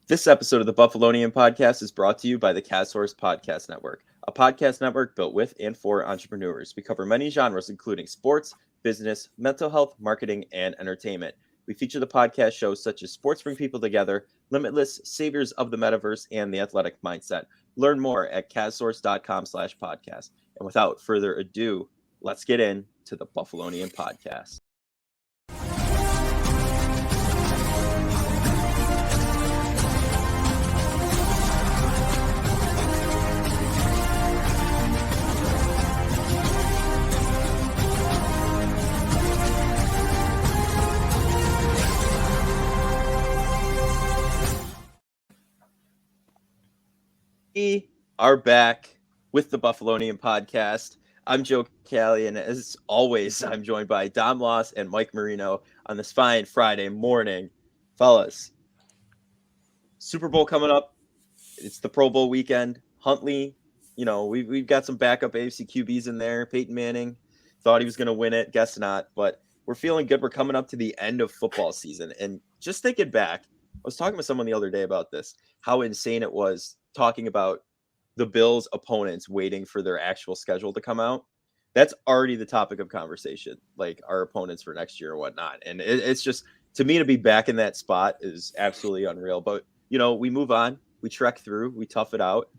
This episode of the Buffalonian Podcast is brought to you by the CastSource Podcast Network, a podcast network built with and for entrepreneurs. We cover many genres, including sports, business, mental health, marketing, and entertainment. We feature the podcast shows such as Sports Bring People Together, Limitless, Saviors of the Metaverse, and The Athletic Mindset. Learn more at castsource.com/podcast. And without further ado, let's get into the Buffalonian Podcast. We are back with the Buffalonian Podcast. I'm Joe Callie, and as always, I'm joined by Dom Loss and Mike Marino on this fine Friday morning. Fellas, Super Bowl coming up. It's the Pro Bowl weekend. Huntley, we've got some backup AFC QBs in there. Peyton Manning thought he was going to win it. Guess not. But we're feeling good. We're coming up to the end of football season. And just thinking back, I was talking with someone the other day about this, how insane it was talking about the Bills' opponents waiting for their actual schedule to come out. That's already the topic of conversation, like our opponents for next year and whatnot. And it's just, to me, to be back in that spot is absolutely unreal. But, we move on, we trek through, we tough it out.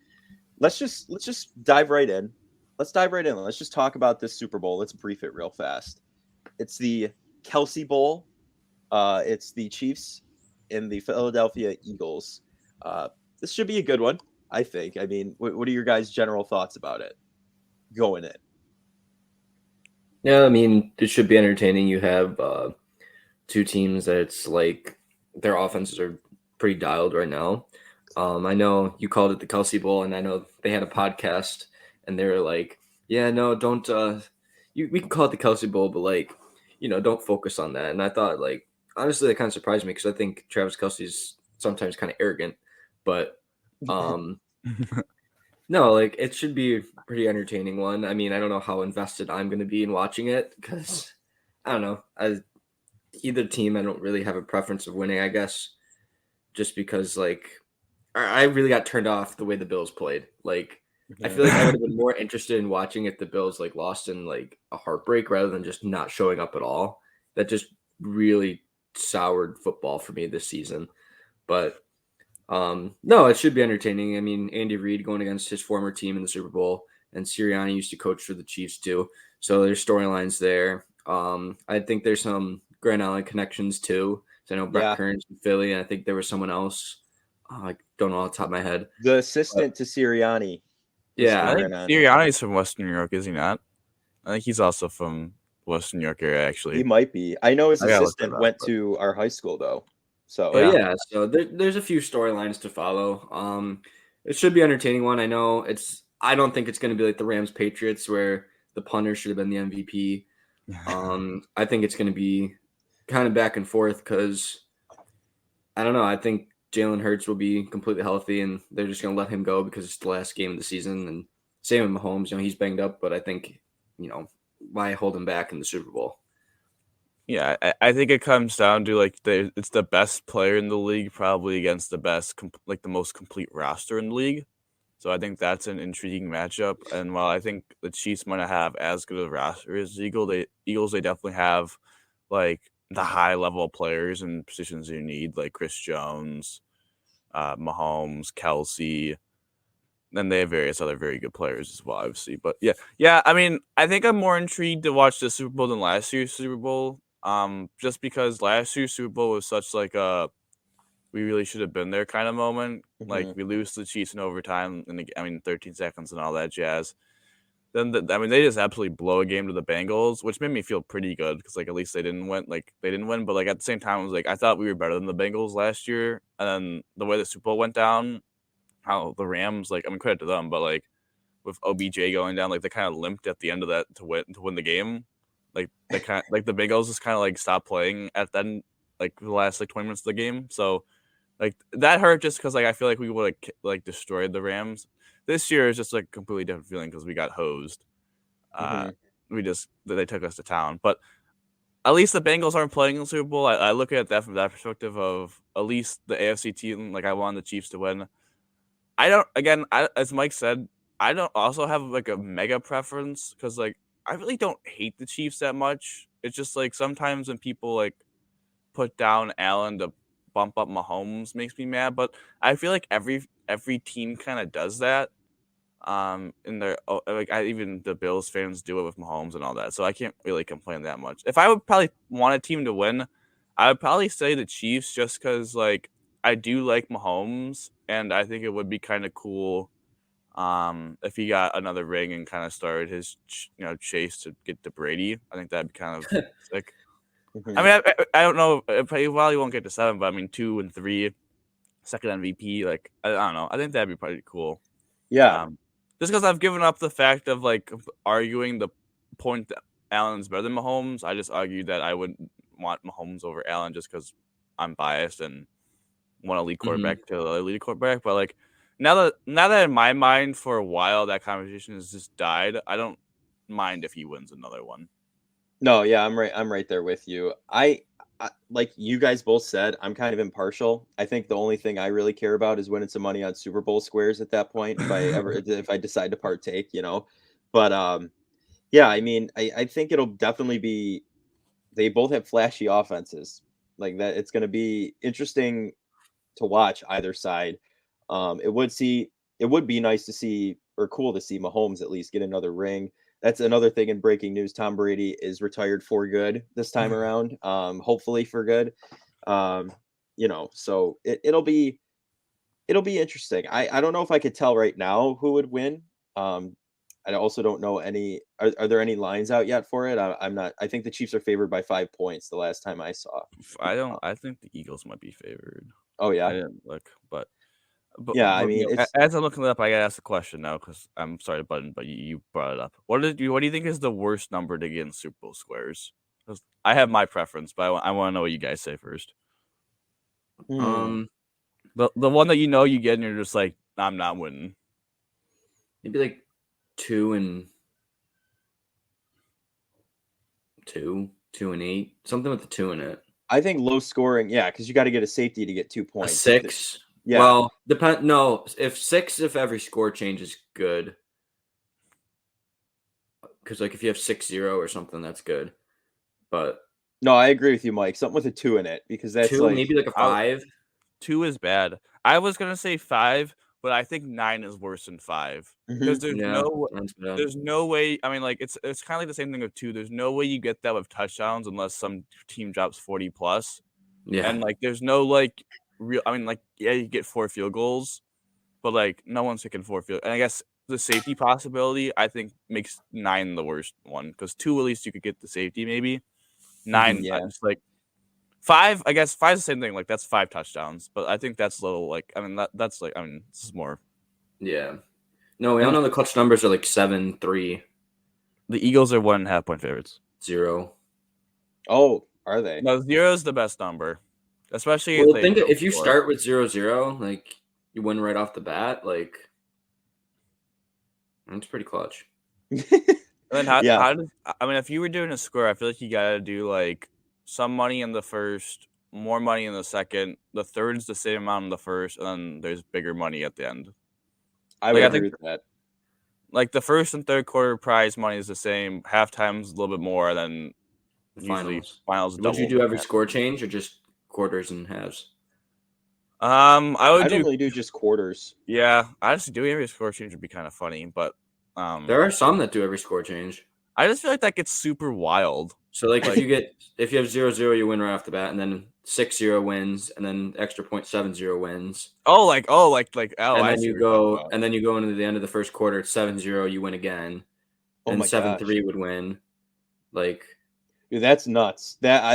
Let's just dive right in. Let's dive right in. Let's just talk about this Super Bowl. Let's brief it real fast. It's the Kelsey Bowl. It's the Chiefs and the Philadelphia Eagles. This should be a good one, I think. I mean, what are your guys' general thoughts about it going in? Yeah, I mean, it should be entertaining. You have two teams that it's like their offenses are pretty dialed right now. I know you called it the Kelsey Bowl, and I know they had a podcast, and they were like, yeah, no, don't we can call it the Kelsey Bowl, but don't focus on that. And I thought, honestly, that kind of surprised me because I think Travis Kelsey's sometimes kind of arrogant, but no, it should be a pretty entertaining one. I mean, I don't know how invested I'm going to be in watching it because I don't know. Either team, I don't really have a preference of winning, I guess, just because I really got turned off the way the Bills played. I feel like I would have been more interested in watching if the Bills lost in a heartbreak rather than just not showing up at all. That just really soured football for me this season. But no, it should be entertaining. I mean, Andy Reid going against his former team in the Super Bowl, and Sirianni used to coach for the Chiefs too. So there's storylines there. I think there's some Grand Island connections too. So I know Brett Kearns in Philly, and I think there was someone else. I don't know off the top of my head. The assistant to Sirianni. Yeah, I think Sirianni's from Western New York, is he not? I think he's also from Western New York area, actually. He might be. I know his assistant went to our high school though. So so there's a few storylines to follow. It should be an entertaining one. I know I don't think it's going to be like the Rams Patriots where the punter should have been the MVP. I think it's going to be kind of back and forth because I don't know. I think Jalen Hurts will be completely healthy and they're just going to let him go because it's the last game of the season. And same with Mahomes, he's banged up, but I think, why hold him back in the Super Bowl? Yeah, I think it comes down to it's the best player in the league probably against the best, the most complete roster in the league. So I think that's an intriguing matchup. And while I think the Chiefs might not have as good a roster as the Eagles, they definitely have the high level players and positions you need, like Chris Jones, Mahomes, Kelsey. Then they have various other very good players as well, obviously. But yeah. I mean, I think I'm more intrigued to watch the Super Bowl than last year's Super Bowl. Just because last year's Super Bowl was such we really should have been there kind of moment. Mm-hmm. We lose to the Chiefs in overtime, and 13 seconds and all that jazz. Then they just absolutely blow a game to the Bengals, which made me feel pretty good because at least they didn't win. They didn't win, but at the same time, it was I thought we were better than the Bengals last year. And then the way the Super Bowl went down, how the Rams credit to them, but with OBJ going down, they kind of limped at the end of that to win the game. They kind of, the Bengals just kind of stopped playing at then the last 20 minutes of the game. So that hurt just because I feel we would have destroyed the Rams. This year is just a completely different feeling because we got hosed. They took us to town. But at least the Bengals aren't playing in the Super Bowl. I look at that from that perspective of at least the AFC team. Like I want the Chiefs to win. I don't. Again, as Mike said, I don't also have like a mega preference because like I really don't hate the Chiefs that much. It's just like sometimes when people like put down Allen to bump up Mahomes makes me mad. But I feel like every team kind of does that. In their even the Bills fans do it with Mahomes and all that, so I can't really complain that much. If I would probably want a team to win, I would probably say the Chiefs, just because like I do like Mahomes, and I think it would be kind of cool, if he got another ring and kind of started his chase to get to Brady. I think that'd be kind of sick. I mean, I don't know. He probably won't get to 7, but I mean 2 and 3, second MVP. Like I don't know. I think that'd be pretty cool. Yeah. Just because I've given up the fact of like arguing the point that Allen's better than Mahomes, I just argued that I wouldn't want Mahomes over Allen just because I'm biased and want a lead quarterback to a lead quarterback. But like now that in my mind for a while that conversation has just died, I don't mind if he wins another one. No, yeah, I'm right there with you. I like you guys both said, I'm kind of impartial. I think the only thing I really care about is winning some money on Super Bowl squares at that point if I decide to partake, But yeah, I mean, I think it'll definitely be, they both have flashy offenses. Like that, it's going to be interesting to watch either side. It would be nice to see, or cool to see, Mahomes at least get another ring. That's another thing in breaking news. Tom Brady is retired for good this time around. Hopefully for good. So it'll be interesting. I don't know if I could tell right now who would win. I also don't know any. Are there any lines out yet for it? I'm not. I think the Chiefs are favored by 5 points the last time I saw. I think the Eagles might be favored. Oh yeah. I didn't look, but yeah. I mean, as I'm looking it up, I gotta ask the question now because I'm sorry, Button, but you brought it up. What do you think is the worst number to get in Super Bowl squares? I have my preference, but I want to know what you guys say first. The one that you get and you're just like, I'm not winning. Maybe like 2 and 8, something with the 2 in it. I think low scoring, yeah, because you got to get a safety to get 2 points. A 6. Yeah. Well, no, if every score change is good. Because like if you have 6-0 or something, that's good. But no, I agree with you, Mike. Something with a 2 in it, because that's 2, maybe like a 5. 2 is bad. I was gonna say 5, but I think 9 is worse than 5 because there's no way. I mean, like it's kind of like the same thing with 2. There's no way you get that with touchdowns unless some team drops 40 plus. Yeah, and like there's no like real. I mean, like yeah, you get 4 field goals, but like no one's kicking 4 field. And I guess the safety possibility I think makes 9 the worst one because 2 at least you could get the safety maybe. 9, yeah. It's like 5. I guess 5 is the same thing. Like that's 5 touchdowns, but I think that's a little like I mean that's like I mean this is more. Yeah, no, we all know the clutch numbers are like 7, 3. The Eagles are 1.5 point favorites. 0. Oh, are they? No, 0 is the best number, especially if you start with 0-0, like you win right off the bat, like that's pretty clutch. And then how does I mean if you were doing a score, I feel like you gotta do like some money in the first, more money in the second, the third's the same amount in the first, and then there's bigger money at the end. I would agree with that. Like the first and third quarter prize money is the same, halftime's a little bit more than usually finals. Would you do every score change or just quarters and halves? I don't really do just quarters. Yeah, honestly, doing every score change would be kind of funny, but there are some that do every score change. I just feel like that gets super wild. So like if you have 0-0, you win right off the bat, and then 6-0 wins, and then extra point 7-0 wins. And then you go into the end of the first quarter, it's 7-0, you win again, and 7-3 would win. Like, dude, that's nuts. That's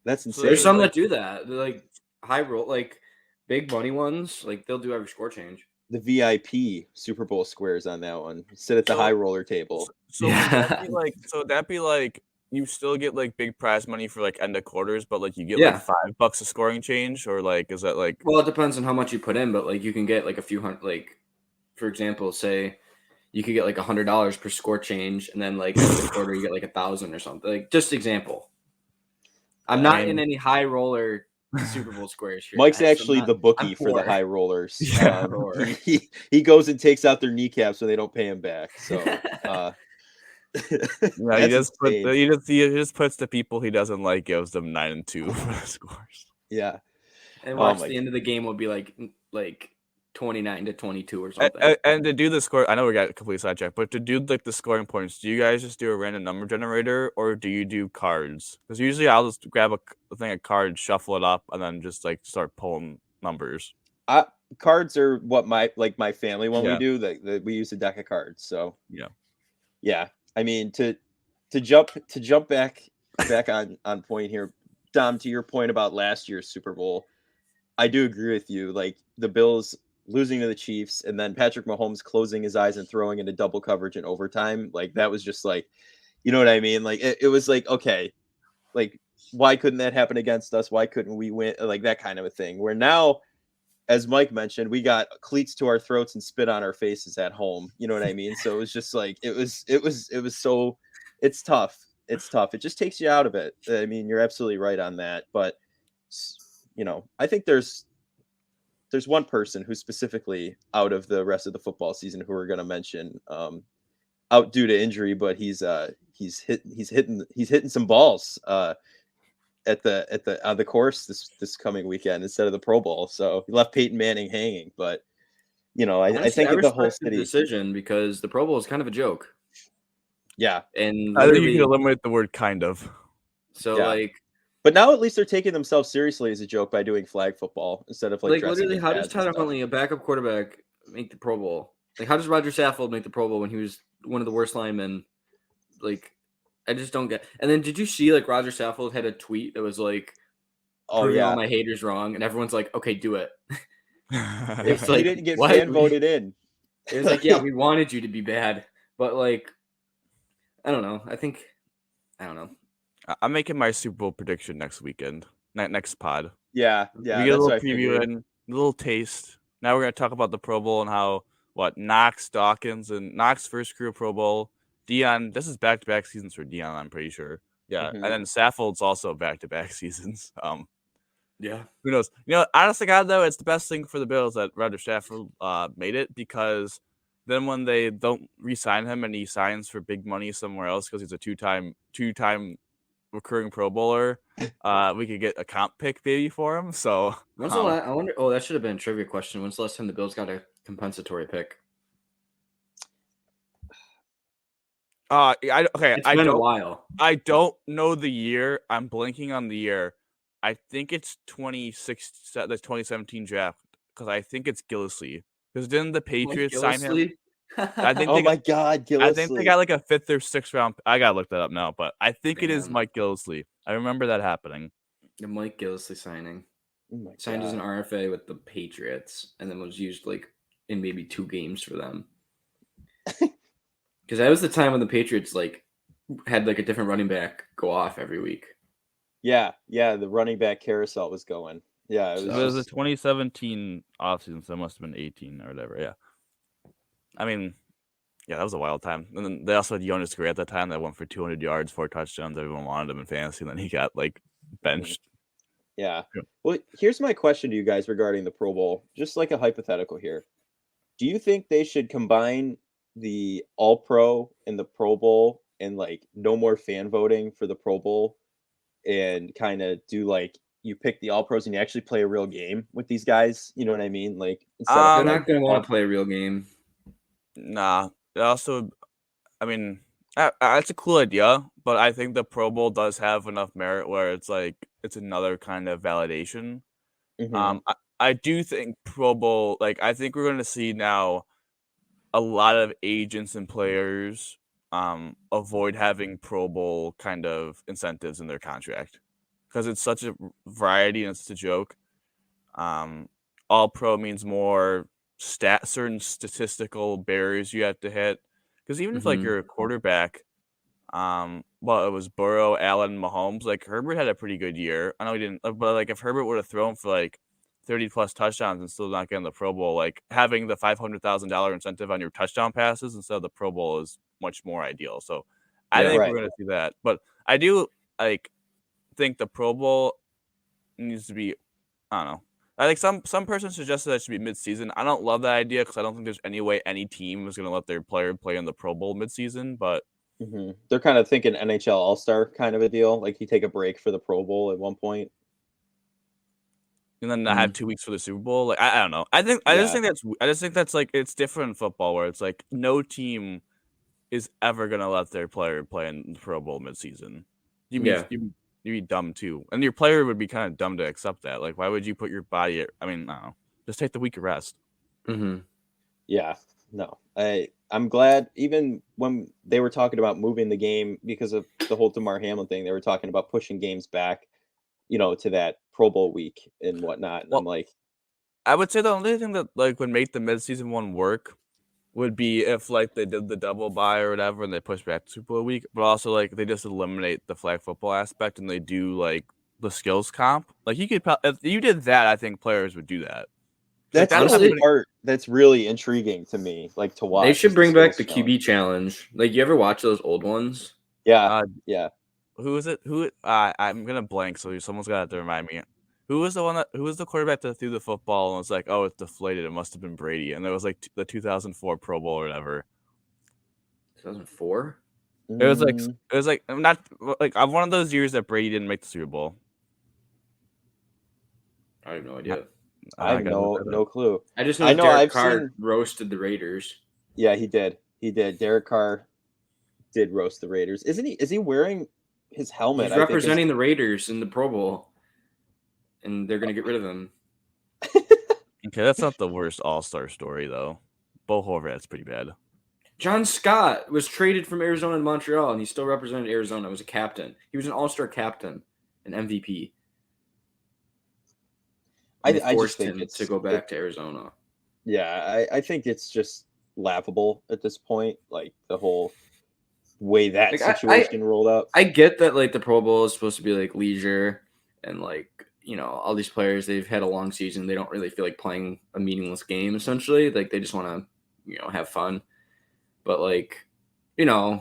insane. So there's some that do that. They're like high roll, like big money ones. Like they'll do every score change. The VIP Super Bowl squares on that one. Sit at the high roller table. So would that be like you still get like big prize money for like end of quarters, but like you get like $5 a scoring change, or like is that like? Well, it depends on how much you put in, but like you can get like a few hundred. Like, for example, say you could get like $100 per score change, and then like at the quarter you get like 1,000 or something. Like just example. I'm not in any high roller Super Bowl squares here. Mike's guys. actually the bookie for the poor. high rollers. Yeah. He goes and takes out their kneecaps when they don't pay him back. So Yeah, he just puts the people he doesn't like, gives them 9-2 for the scores. Yeah. And watch the end of the game will be like 29-22 or something. And to do the score, I know we got completely sidetracked, but to do like the scoring points, do you guys just do a random number generator or do you do cards? Because usually I'll just grab a thing of cards, shuffle it up, and then just like start pulling numbers. Cards are what my family when Yeah. we do that we use a deck of cards. So yeah. I mean to jump back on point here, Dom, to your point about last year's Super Bowl, I do agree with you. Like the Bills losing to the Chiefs and then Patrick Mahomes closing his eyes and throwing into double coverage in overtime. Like that was just like, you know what I mean? Like it was like, okay, like why couldn't that happen against us? Why couldn't we win? Like that kind of a thing. Where now, as Mike mentioned, we got cleats to our throats and spit on our faces at home. You know what I mean? So it was just like, it was so, it's tough. It's tough. It just takes you out of it. I mean, you're absolutely right on that. But, you know, I think there's one person who's specifically out of the rest of the football season who we're going to mention, out due to injury, but he's hitting some balls, at the course this coming weekend instead of the Pro Bowl. So he left Peyton Manning hanging, but you know, I think the whole city decision because the Pro Bowl is kind of a joke. Yeah. And I think you can eliminate the word kind of. So but now at least they're taking themselves seriously as a joke by doing flag football instead of like literally how does Tyler Huntley, a backup quarterback, make the Pro Bowl? Like how does Roger Saffold make the Pro Bowl when he was one of the worst linemen? Like I just don't get. And then did you see like Roger Saffold had a tweet that was like, proving all my haters wrong, and everyone's like, okay, do it. It's like, he didn't get fan voted in. It was like, yeah, we wanted you to be bad, but like, I don't know. I don't know. I'm making my Super Bowl prediction next weekend, next pod. Yeah. We get a little preview and a little taste. Now we're gonna talk about the Pro Bowl and how Knox, Dawkins, and Knox first career Pro Bowl. Dion, this is back-to-back seasons for Dion, I'm pretty sure. Yeah, and then Saffold's also back-to-back seasons. Yeah, who knows? You know, honestly, God though, it's the best thing for the Bills that Roger Saffold made it, because then when they don't re-sign him and he signs for big money somewhere else because he's a two-time recurring Pro Bowler, we could get a comp pick maybe for him. So I wonder. Oh, that should have been a trivia question. When's the last time the Bills got a compensatory pick? It's been a while. I don't know the year. I'm blanking on the year. I think it's 2017 draft, because I think it's Gillislee. Because didn't the Patriots sign him? I think my God, Gillislee. I think they got like a 5th or 6th round. I gotta look that up now, but I think it is Mike Gillislee. I remember that happening. The Mike Gillislee signing. Signed as an RFA with the Patriots, and then was used like in maybe 2 games for them. Because that was the time when the Patriots like had like a different running back go off every week. Yeah, the running back carousel was going. Yeah, it was a 2017 offseason, so it must have been 18 or whatever. Yeah, I mean, yeah, that was a wild time. And then they also had Jonas Gray at that time that went for 200 yards, 4 touchdowns. Everyone wanted him in fantasy, and then he got like benched. Yeah. Well, here's my question to you guys regarding the Pro Bowl. Just like a hypothetical here. Do you think they should combine the All-Pro and the Pro Bowl and like no more fan voting for the Pro Bowl, and kind of do like you pick the All-Pros and you actually play a real game with these guys? You know what I mean? Like they're not going to want to play a real game. Nah. Also, I mean, that's a cool idea, but I think the Pro Bowl does have enough merit where it's like it's another kind of validation. I do think Pro Bowl, like I think we're going to see now a lot of agents and players avoid having Pro Bowl kind of incentives in their contract, because it's such a variety and it's such a joke. All Pro means more certain statistical barriers you have to hit, because even if like you're a quarterback, it was Burrow, Allen, Mahomes, like Herbert had a pretty good year. I know he didn't, but like if Herbert would have thrown for like 30 plus touchdowns and still not getting the Pro Bowl. Like having the $500,000 incentive on your touchdown passes instead of the Pro Bowl is much more ideal. So I think we're going to see that. But I do think the Pro Bowl needs to be, I don't know. I think some person suggested that it should be mid-season. I don't love that idea because I don't think there's any way any team is going to let their player play in the Pro Bowl mid-season. But they're kind of thinking NHL All Star kind of a deal. Like you take a break for the Pro Bowl at one point, and then I have 2 weeks for the Super Bowl. Like I don't know. I just think that's like it's different in football where it's like no team is ever gonna let their player play in the Pro Bowl midseason. You'd be dumb too, and your player would be kind of dumb to accept that. Like, why would you put your body? I mean, no, just take the week of rest. Yeah, no, I'm glad. Even when they were talking about moving the game because of the whole Damar Hamlin thing, they were talking about pushing games back, to that Pro Bowl week and whatnot. And I'm like, I would say the only thing that like would make the midseason one work would be if like they did the double bye or whatever and they push back to Super Bowl week, but also like they just eliminate the flag football aspect and they do like the skills comp. Like you could, if you did that, I think players would do that. That's honestly the part that's really intriguing to me, like to watch. They should bring back the QB challenge. Like, you ever watch those old ones? Yeah, yeah. Who is it? I'm gonna blank, so someone's got to remind me. Who was the quarterback that threw the football and was like, oh, it's deflated? It must have been Brady, and there was like the 2004 Pro Bowl or whatever. 2004. It was like not like one of those years that Brady didn't make the Super Bowl. I have no idea. I have no clue. I just know Derek Carr roasted the Raiders. Yeah, he did. Derek Carr did roast the Raiders. Is he wearing his helmet? He's representing the Raiders in the Pro Bowl, and they're going to get rid of him. Okay, that's not the worst All-Star story, though. Bo Horvat's pretty bad. John Scott was traded from Arizona to Montreal, and he still represented Arizona. Was a captain. He was an All-Star captain, an MVP. I just think it's to go back to Arizona. Yeah, I think it's just laughable at this point, like the whole way that situation rolled up. I get that like the Pro Bowl is supposed to be like leisure and like, all these players, they've had a long season. They don't really feel like playing a meaningless game essentially. Like they just want to, have fun. But like, I'm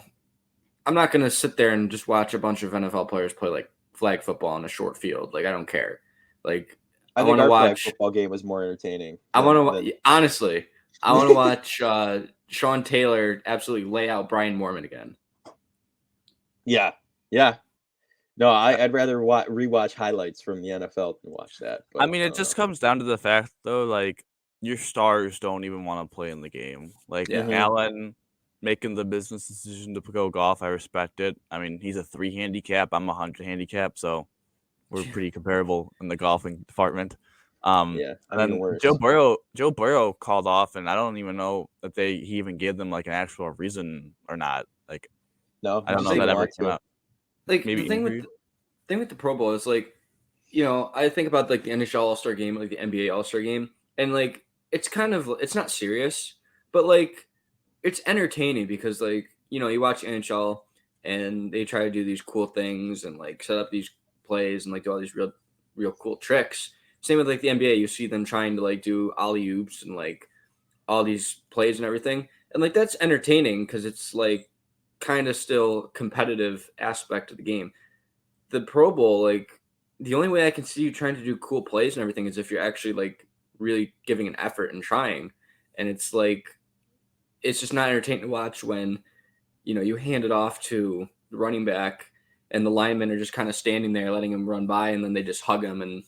not going to sit there and just watch a bunch of NFL players play like flag football on a short field. Like I don't care. Like I think our flag football game was more entertaining. I want to watch Sean Taylor absolutely lay out Brian Moorman again. Yeah. No, I'd rather rewatch highlights from the NFL than watch that. But, I mean, it just comes down to the fact, though, like your stars don't even want to play in the game. Like Allen making the business decision to go golf, I respect it. I mean, he's a 3 handicap. I'm a 100 handicap, so we're pretty comparable in the golfing department. And then Joe Burrow called off, and I don't even know that he even gave them like an actual reason or not. Like, no, I don't know that ever came out. Like maybe the thing with the Pro Bowl is like, I think about like the NHL All Star Game, like the NBA All Star Game, and like it's not serious, but like it's entertaining because like you watch NHL and they try to do these cool things and like set up these plays and like do all these real cool tricks. Same with like the NBA, you see them trying to like do alley oops and like all these plays and everything, and like that's entertaining because it's like kind of still competitive aspect of the game. The Pro Bowl, like the only way I can see you trying to do cool plays and everything is if you're actually like really giving an effort and trying, and it's like it's just not entertaining to watch when you hand it off to the running back and the linemen are just kind of standing there letting him run by, and then they just hug him and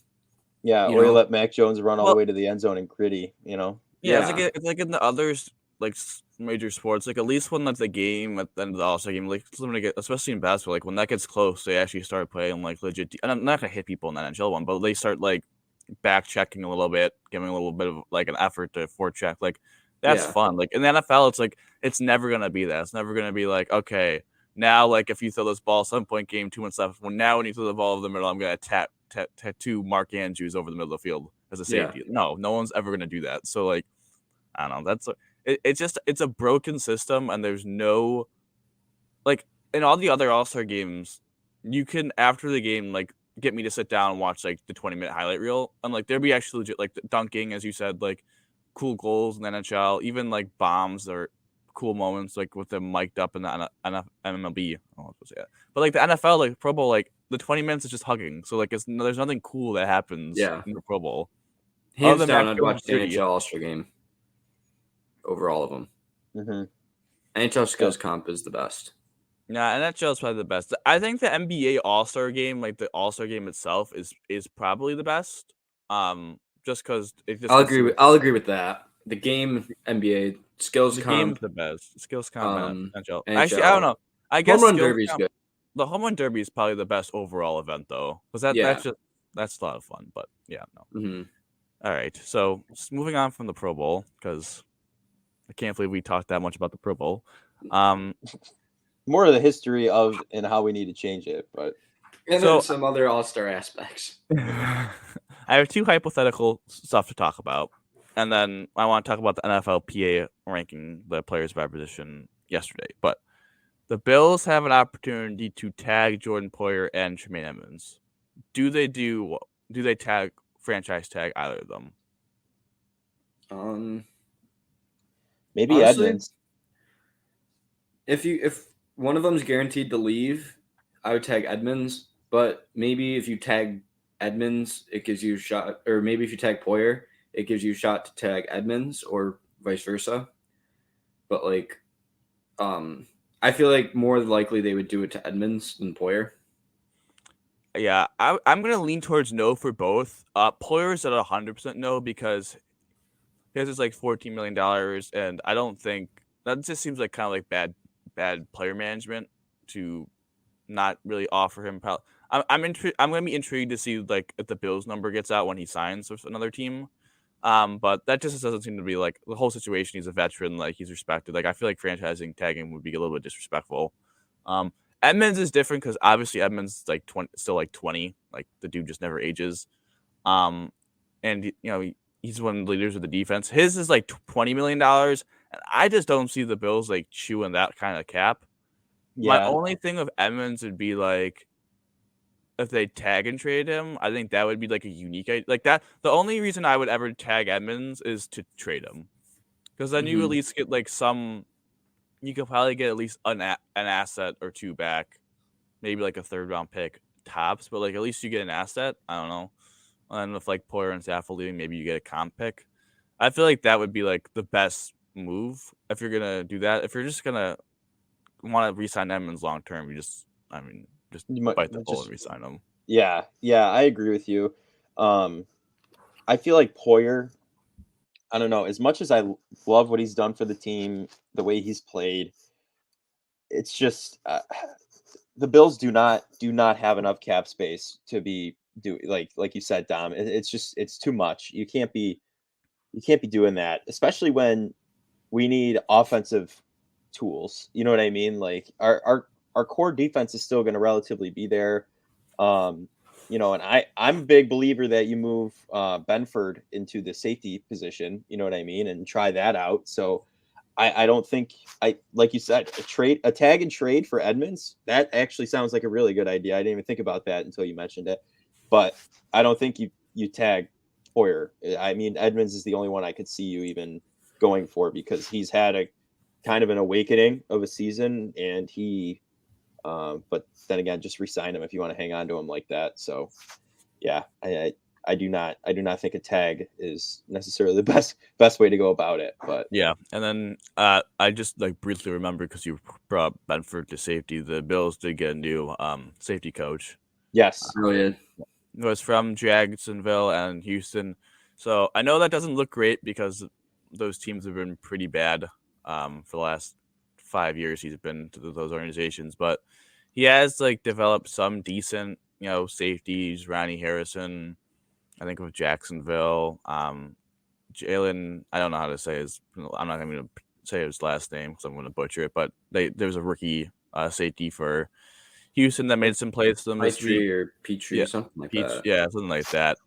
or you let Mac Jones run all the way to the end zone and gritty, It's like in the others like major sports, like at least when like the game at the end of the All-Star game, like especially in basketball, like when that gets close, they actually start playing like legit. And I'm not gonna hit people in that NHL one, but they start like back checking a little bit, giving a little bit of like an effort to forecheck. Like that's fun. Like in the NFL, it's like it's never gonna be that. It's never gonna be like, okay, now like if you throw this ball 7-point game, 2 minutes left. Well, now when you throw the ball over the middle, I'm gonna tattoo Mark Andrews over the middle of the field as a safety. No one's ever gonna do that. So like I don't know. It's a broken system, and there's no like in all the other All-Star games, you can after the game like get me to sit down and watch like the 20-minute highlight reel. And like there'd be actually legit like dunking, as you said, like cool goals in the NHL, even like bombs or cool moments like with them mic'd up in the MLB. I don't know what to say that. But like the NFL, like Pro Bowl, like the 20 minutes is just hugging. So like there's nothing cool that happens in the Pro Bowl. Hands down, I'd watch the NHL All Star game over all of them. Mm-hmm. NHL skills comp is the best. Yeah, NHL is probably the best. I think the NBA All Star game, like the All Star game itself, is probably the best. Just because it just. I'll agree with that. The game NBA skills the comp. Game's the best. Skills comp NHL. NHL. Actually, I don't know. I guess Home Run Derby is good. The Home Run Derby is probably the best overall event, though, because that's a lot of fun. But yeah, no. Mm-hmm. All right, so moving on from the Pro Bowl, because I can't believe we talked that much about the Pro Bowl. More of the history of and how we need to change it, but and then some other All-Star aspects. I have two hypothetical stuff to talk about, and then I want to talk about the NFLPA ranking the players by position yesterday. But the Bills have an opportunity to tag Jordan Poyer and Tremaine Edmonds. Do they tag franchise tag either of them? Maybe honestly, Edmonds. If one of them's guaranteed to leave, I would tag Edmonds. But maybe if you tag Edmonds, it gives you a shot. Or maybe if you tag Poyer, it gives you a shot to tag Edmonds, or vice versa. But like, I feel like more likely they would do it to Edmonds than Poyer. Yeah, I'm gonna lean towards no for both. Poyer's at 100% no because his is like $14 million, and I don't think that just seems like kind of like bad player management to not really offer him. I'm gonna be intrigued to see like if the Bills number gets out when he signs with another team. But that just doesn't seem to be like the whole situation. He's a veteran, like he's respected. Like I feel like franchising tagging would be a little bit disrespectful. Edmonds is different because obviously Edmonds is like 20, still like 20. Like the dude just never ages. And you know he's one of the leaders of the defense. His is like $20 million, and I just don't see the Bills like chewing that kind of cap. Yeah. My only thing with Edmonds would be like if they tag and trade him. I think that would be like a unique like that. The only reason I would ever tag Edmonds is to trade him, because then you at least get like some. You could probably get at least an asset or two back, maybe like a third-round pick tops, but like at least you get an asset. I don't know. And if like Poyer and Stafford leaving, maybe you get a comp pick. I feel like that would be like the best move if you're gonna do that. If you're just gonna want to re-sign Edmonds long term, just bite the bullet and re-sign him. Yeah, I agree with you. I feel like Poyer, I don't know, as much as I love what he's done for the team, the way he's played, it's just the Bills do not have enough cap space to be like you said, Dom. It's too much. You can't be doing that, especially when we need offensive tools. You know what I mean? Like our core defense is still going to relatively be there. And I'm a big believer that you move Benford into the safety position, you know what I mean, and try that out. So I don't think like you said, a tag and trade for Edmonds, that actually sounds like a really good idea. I didn't even think about that until you mentioned it. But I don't think you tag Poyer. I mean, Edmonds is the only one I could see you even going for, because he's had a kind of an awakening of a season, and he but then again, just re-sign him if you want to hang on to him like that. So yeah, I do not think a tag is necessarily the best way to go about it. But yeah, and then I just like briefly remember, because you brought Benford to safety, the Bills did get a new safety coach. Yes, brilliant. It was from Jacksonville and Houston. So I know that doesn't look great because those teams have been pretty bad for the last 5 years. He's been to those organizations, but he has like developed some decent, safeties. Ronnie Harrison, I think, with Jacksonville. Jalen, I don't know how to say his. I'm not even going to say his last name because I'm going to butcher it. But there was a rookie safety for Houston that made some plays for them this week. Or Petrie, something like that. Yeah, something like that.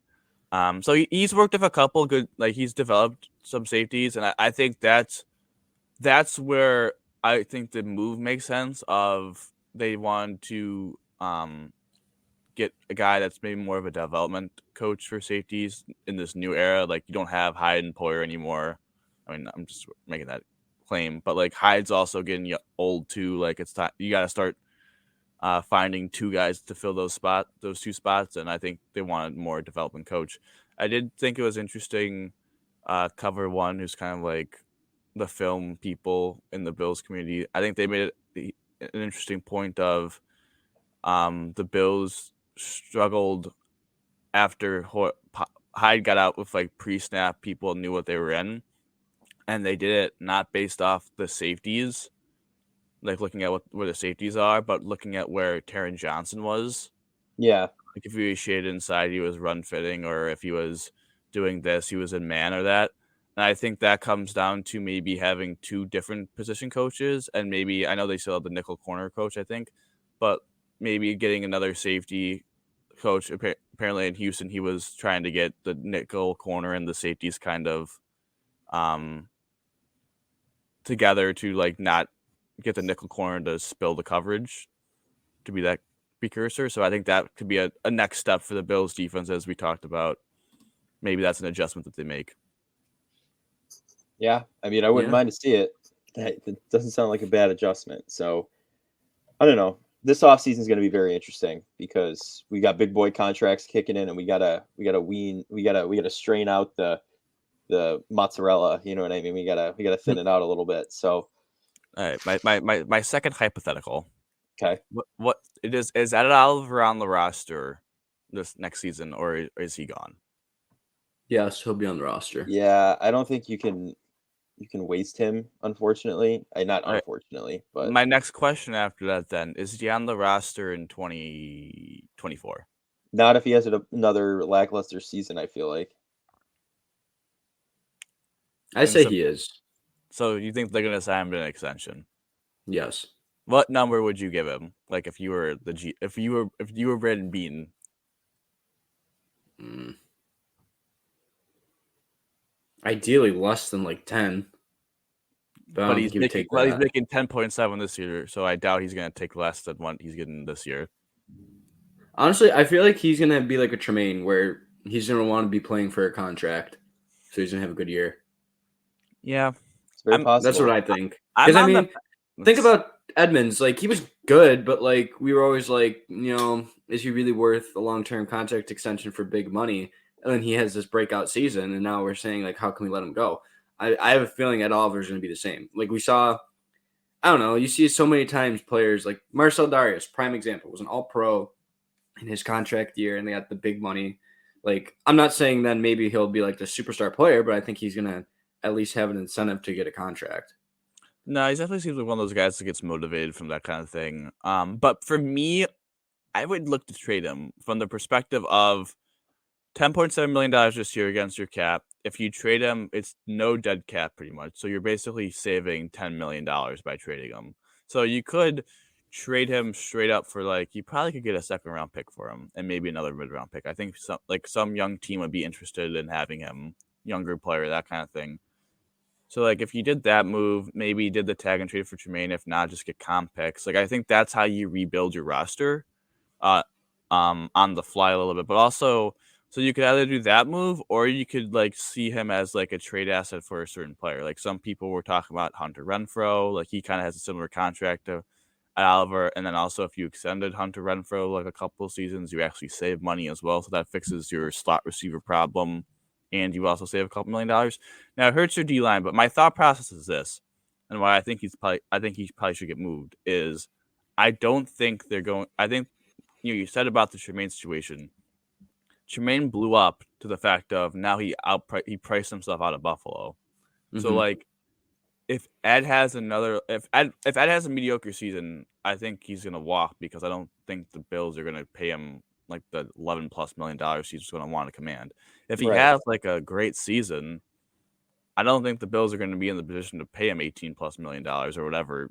So he's worked with a couple good, like he's developed some safeties, and I think that's where I think the move makes sense. Of they want to get a guy that's maybe more of a development coach for safeties in this new era. Like you don't have Hyde and Poyer anymore. I mean, I'm just making that claim, but like Hyde's also getting old too. Like it's time you got to start finding two guys to fill those two spots, and I think they wanted more development coach. I did think it was interesting. Cover One, who's kind of like the film people in the Bills community. I think they made it an interesting point of the Bills struggled after Hyde got out with like pre-snap. People knew what they were in, and they did it not based off the safeties, like looking at where the safeties are, but looking at where Taron Johnson was. Yeah. Like if he was shaded inside, he was run fitting, or if he was doing this, he was in man or that. And I think that comes down to maybe having two different position coaches, and maybe I know they still have the nickel corner coach, I think, but maybe getting another safety coach. Apparently in Houston, he was trying to get the nickel corner and the safeties kind of together to like not get the nickel corner to spill the coverage to be that precursor. So I think that could be a next step for the Bills defense, as we talked about. Maybe that's an adjustment that they make. Yeah, I mean, I wouldn't mind to see it. That doesn't sound like a bad adjustment. So I don't know. This offseason is going to be very interesting because we got big boy contracts kicking in, and we gotta strain out the mozzarella. You know what I mean? We gotta thin it out a little bit. So, all right, my second hypothetical. Okay. What it is that Oliver on the roster this next season, or is he gone? Yes, he'll be on the roster. Yeah, I don't think you can waste him, unfortunately. Not unfortunately, but my next question after that then is he on the roster in 2024? Not if he has another lackluster season, I feel like. I say he is. So you think they're gonna sign him to an extension? Yes. What number would you give him? Like if you were if you were Brandon Beaton? Ideally less than like 10. But he's making 10.7 this year, so I doubt he's gonna take less than what he's getting this year. Honestly, I feel like he's gonna be like a Tremaine, where he's gonna want to be playing for a contract, so he's gonna have a good year. Yeah, it's very possible. That's what I think. Because I mean, think about Edmonds. Like he was good, but like we were always like, is he really worth a long-term contract extension for big money? And then he has this breakout season, and now we're saying like, how can we let him go? I have a feeling Ed Oliver's going to be the same. Like we saw, I don't know, you see so many times players like Marcel Darius, prime example, was an all-pro in his contract year, and they got the big money. Like I'm not saying then maybe he'll be like the superstar player, but I think he's going to at least have an incentive to get a contract. No, he definitely seems like one of those guys that gets motivated from that kind of thing. But for me, I would look to trade him from the perspective of $10.7 million this year against your cap. If you trade him, it's no dead cap pretty much. So you're basically saving $10 million by trading him. So you could trade him straight up for like, you probably could get a second round pick for him and maybe another mid round pick. I think some young team would be interested in having him, younger player, that kind of thing. So like if you did that move, maybe did the tag and trade for Tremaine. If not, just get comp picks. Like I think that's how you rebuild your roster on the fly a little bit. But also, so you could either do that move or you could like see him as like a trade asset for a certain player. Like some people were talking about Hunter Renfrow. Like he kind of has a similar contract to Oliver. And then also if you extended Hunter Renfrow like a couple of seasons, you actually save money as well. So that fixes your slot receiver problem. And you also save a couple $1 million. Now it hurts your D line, but my thought process is this, and why I think he probably should get moved is I don't think they're going. I think you said about the Tremaine situation. Tremaine blew up to the fact of now he priced himself out of Buffalo. Mm-hmm. So like if Ed has a mediocre season, I think he's gonna walk because I don't think the Bills are gonna pay him like the $11+ million he's just going to want to command. If he has like a great season, I don't think the Bills are going to be in the position to pay him $18+ million or whatever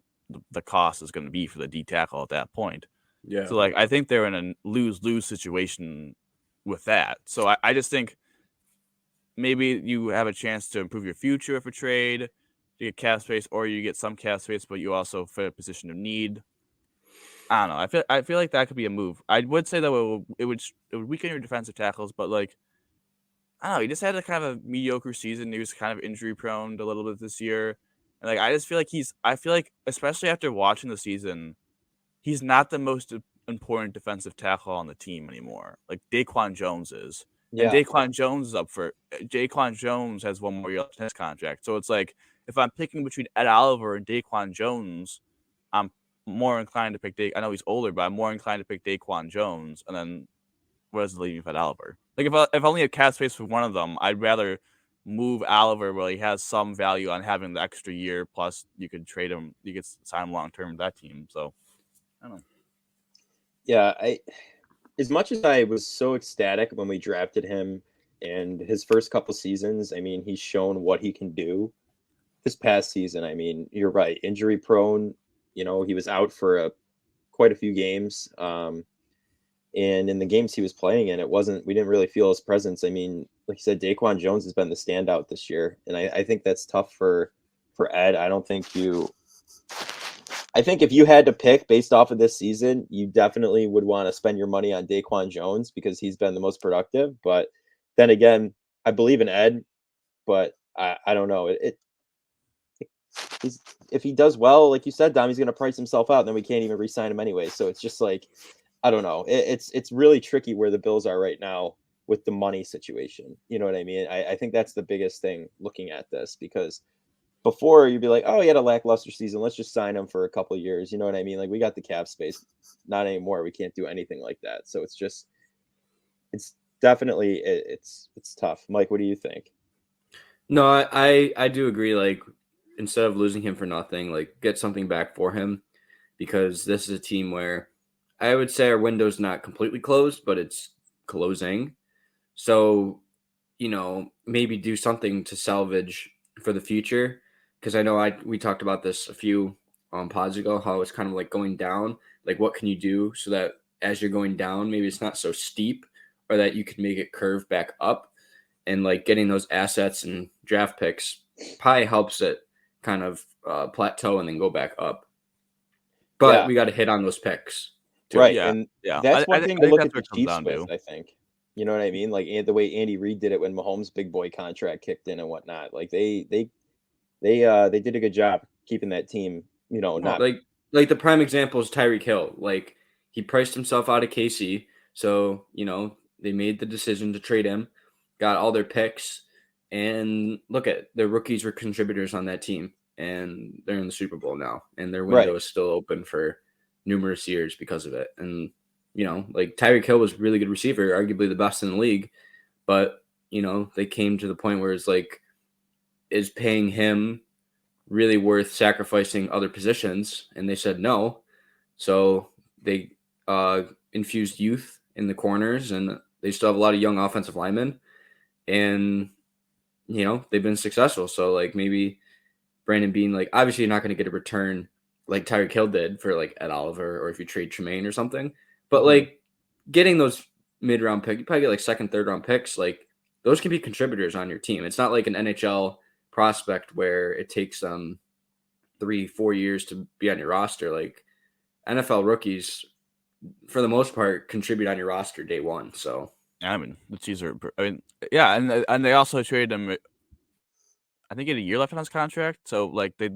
the cost is going to be for the D tackle at that point. Yeah. So like I think they're in a lose-lose situation with that. So I just think maybe you have a chance to improve your future if a trade, you get cap space, or you get some cap space, but you also fit a position of need. I don't know. I feel like that could be a move. I would say that it would weaken your defensive tackles, but like I don't know. He just had a kind of a mediocre season. He was kind of injury prone a little bit this year, and like I just feel like I feel like especially after watching the season, he's not the most important defensive tackle on the team anymore. Like Daquan Jones is, and Yeah. Daquan Jones is up for. Daquan Jones has one more year left in his contract, so it's like if I'm picking between Ed Oliver and Daquan Jones, I'm more inclined to pick I know he's older, but I'm more inclined to pick Daquan Jones, and then what does it leave me with Oliver? Like if I only had cap space for one of them, I'd rather move Oliver where he has some value on having the extra year. Plus, you could trade him, you could sign him long term with that team. So I don't know. Yeah, as much as I was so ecstatic when we drafted him and his first couple seasons, I mean, he's shown what he can do. This past season, I mean, you're right, injury prone. You know, he was out for quite a few games. And in the games he was playing in, we didn't really feel his presence. I mean, like you said, Daquan Jones has been the standout this year. And I think that's tough for Ed. I think if you had to pick based off of this season, you definitely would want to spend your money on Daquan Jones because he's been the most productive. But then again, I believe in Ed, but I don't know. If he does well, like you said, Dom, he's going to price himself out, and then we can't even re-sign him anyway. So it's just like, I don't know. It's really tricky where the Bills are right now with the money situation. You know what I mean? I think that's the biggest thing looking at this, because before you'd be like, oh, he had a lackluster season, let's just sign him for a couple of years. You know what I mean? Like, we got the cap space. Not anymore. We can't do anything like that. So it's definitely it's tough. Mike, what do you think? No, I do agree. Like, instead of losing him for nothing, like get something back for him, because this is a team where I would say our window's not completely closed, but it's closing. So, maybe do something to salvage for the future. Because I know we talked about this a few pods ago, how it's kind of like going down. Like, what can you do so that as you're going down, maybe it's not so steep, or that you can make it curve back up? And like getting those assets and draft picks probably helps it kind of plateau and then go back up. But we got to hit on those picks too. Right. Yeah, And yeah. that's one thing to look at the what it comes Chiefs down with, to. I think. You know what I mean? Like the way Andy Reid did it when Mahomes' big boy contract kicked in and whatnot. Like they did a good job keeping that team, not like the prime example is Tyreek Hill. Like, he priced himself out of KC, so they made the decision to trade him, got all their picks, and look at their rookies were contributors on that team, and they're in the Super Bowl now, and their window is still open for numerous years because of it. And like Tyreek Hill was a really good receiver, arguably the best in the league, but they came to the point where it's like, is paying him really worth sacrificing other positions? And they said no. So they infused youth in the corners, and they still have a lot of young offensive linemen, and they've been successful. So like maybe Brandon Beane, like obviously you're not going to get a return like Tyreek Hill did for like Ed Oliver, or if you trade Tremaine or something, but like getting those mid-round picks, you probably get like second, third round picks, like those can be contributors on your team. It's not like an NHL prospect where it takes 3-4 years to be on your roster. Like NFL rookies, for the most part, contribute on your roster day one. So I mean, the Chiefs are. I mean, yeah, and they also traded him. I think he had a year left on his contract, so like they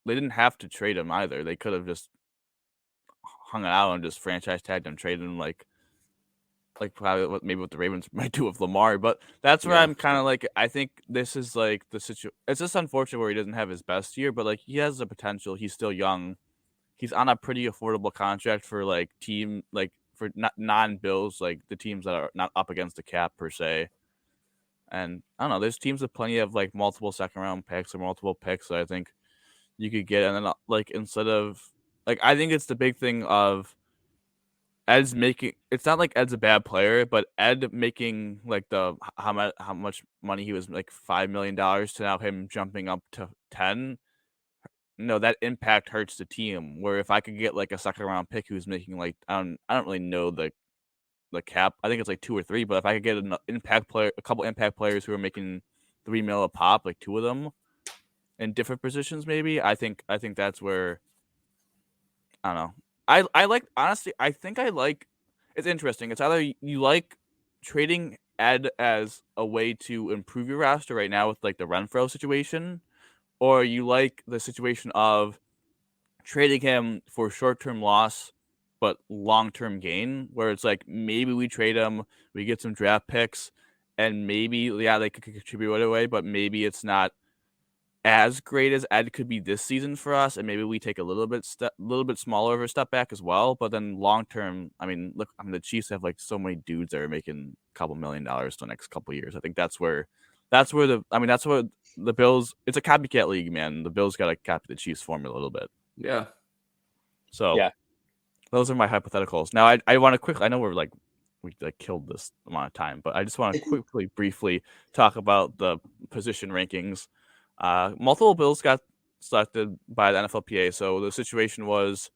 didn't have to trade him either. They could have just hung it out and just franchise tagged him, traded him like probably maybe what the Ravens might do with Lamar. But that's where I'm kind of like, I think this is like the situation. It's just unfortunate where he doesn't have his best year, but like he has the potential. He's still young. He's on a pretty affordable contract for like for non-Bills, like the teams that are not up against the cap per se. And I don't know, there's teams with plenty of like multiple second round picks or multiple picks that I think you could get. And then like instead of like, I think it's the big thing of Ed's making, it's not like Ed's a bad player, but Ed making like how much money he was, like $5 million, to now him jumping up to 10. No, that impact hurts the team. Where if I could get like a second round pick who's making like, I don't really know the cap. I think it's like 2 or 3, but if I could get a couple impact players who are making $3 million a pop, like 2 of them in different positions, maybe I think that's where, I don't know. I like honestly. I think I like. It's interesting. It's either you like trading Ed as a way to improve your roster right now with like the Renfro situation, or you like the situation of trading him for short-term loss but long-term gain, where it's like maybe we trade him, we get some draft picks, and maybe they could contribute right away, but maybe it's not as great as Ed could be this season for us, and maybe we take a little bit smaller of a step back as well. But then long term, the Chiefs have like so many dudes that are making a couple $1 million the next couple of years. I think that's where the Bills. It's a copycat league, man. The Bills got to copy the Chiefs formula a little bit. Yeah. So Yeah. Those are my hypotheticals. Now I want to quickly. I know we killed this amount of time, but I just want to briefly talk about the position rankings. Multiple Bills got selected by the NFLPA. So the situation was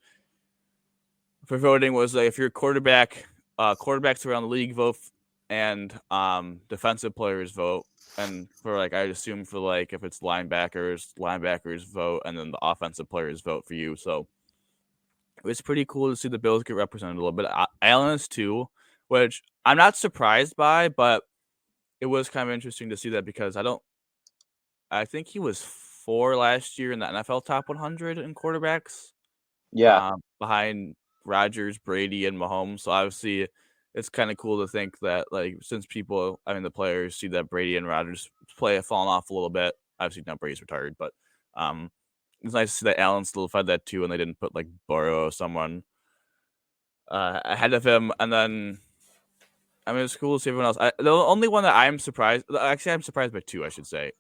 for voting was if you're quarterback, quarterbacks around the league vote, and defensive players vote. And for I assume for if it's linebackers vote, and then the offensive players vote for you. So it was pretty cool to see the Bills get represented a little bit. Allen is too, which I'm not surprised by, but it was kind of interesting to see that because I think he was 4 last year in the NFL top 100 in quarterbacks. Yeah. Behind Rodgers, Brady, and Mahomes. So obviously, it's kind of cool to think that since the players see that Brady and Rodgers play have fallen off a little bit. Obviously, now Brady's retired, but it's nice to see that Allen solidified that too, and they didn't put Burrow or someone ahead of him. And then, it's cool to see everyone else. The only one that I'm surprised by 2, I should say.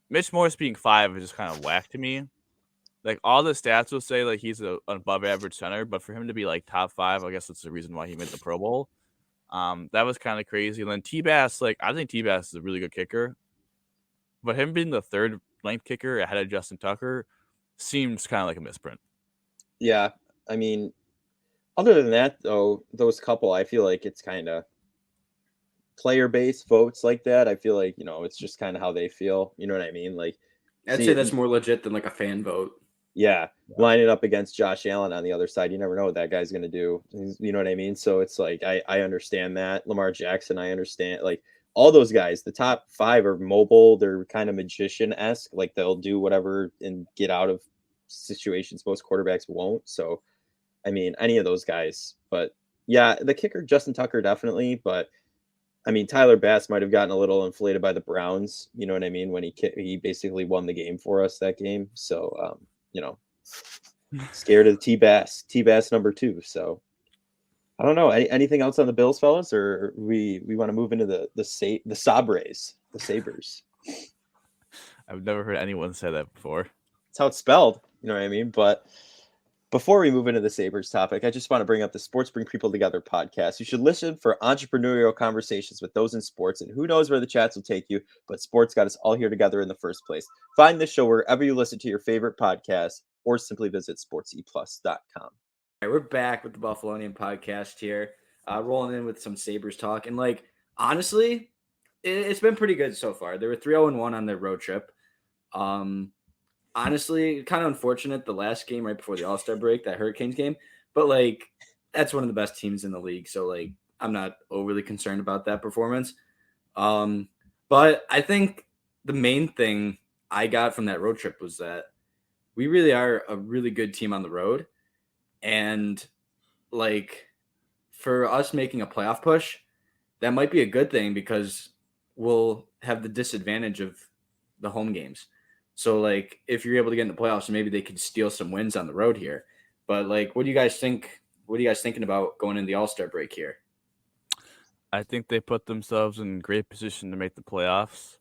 Mitch Morse being 5 is just kind of whack to me. All the stats will say he's an above average center, but for him to be top 5, I guess that's the reason why he made the Pro Bowl. That was kind of crazy. And then T-Bass, I think T-Bass is a really good kicker, but him being the 3rd ranked kicker ahead of Justin Tucker seems kind of like a misprint. Yeah, other than that though, those couple, I feel like it's kind of player-based votes like that. I feel like it's just kind of how they feel. You know what I mean? I'd say that's more legit than a fan vote. Yeah, line it up against Josh Allen on the other side. You never know what that guy's going to do. You know what I mean? So it's I understand that. Lamar Jackson, I understand. All those guys, the top 5 are mobile. They're kind of magician-esque. They'll do whatever and get out of situations most quarterbacks won't. So, any of those guys. But yeah, the kicker, Justin Tucker, definitely. But Tyler Bass might have gotten a little inflated by the Browns. You know what I mean? When he basically won the game for us that game. So, scared of T-Bass number 2. So I don't know. Anything else on the Bills, fellas, or we want to move into the Sabres, the Sabres? I've never heard anyone say that before. That's how it's spelled. You know what I mean? But before we move into the Sabres topic, I just want to bring up the Sports Bring People Together podcast. You should listen for entrepreneurial conversations with those in sports, and who knows where the chats will take you, but sports got us all here together in the first place. Find this show wherever you listen to your favorite podcast, or simply visit sportseplus.com. All right, we're back with the Buffalonian podcast here, rolling in with some Sabres talk. And honestly, it's been pretty good so far. They were 3-0-1 on their road trip. Honestly, kind of unfortunate the last game right before the All Star break, that Hurricanes game, but that's one of the best teams in the league. So I'm not overly concerned about that performance. But I think the main thing I got from that road trip was that we really are a really good team on the road. And for us making a playoff push, that might be a good thing because we'll have the disadvantage of the home games. So if you're able to get in the playoffs, maybe they could steal some wins on the road here. But what do you guys think? What are you guys thinking about going into the All-Star break here? I think they put themselves in great position to make the playoffs.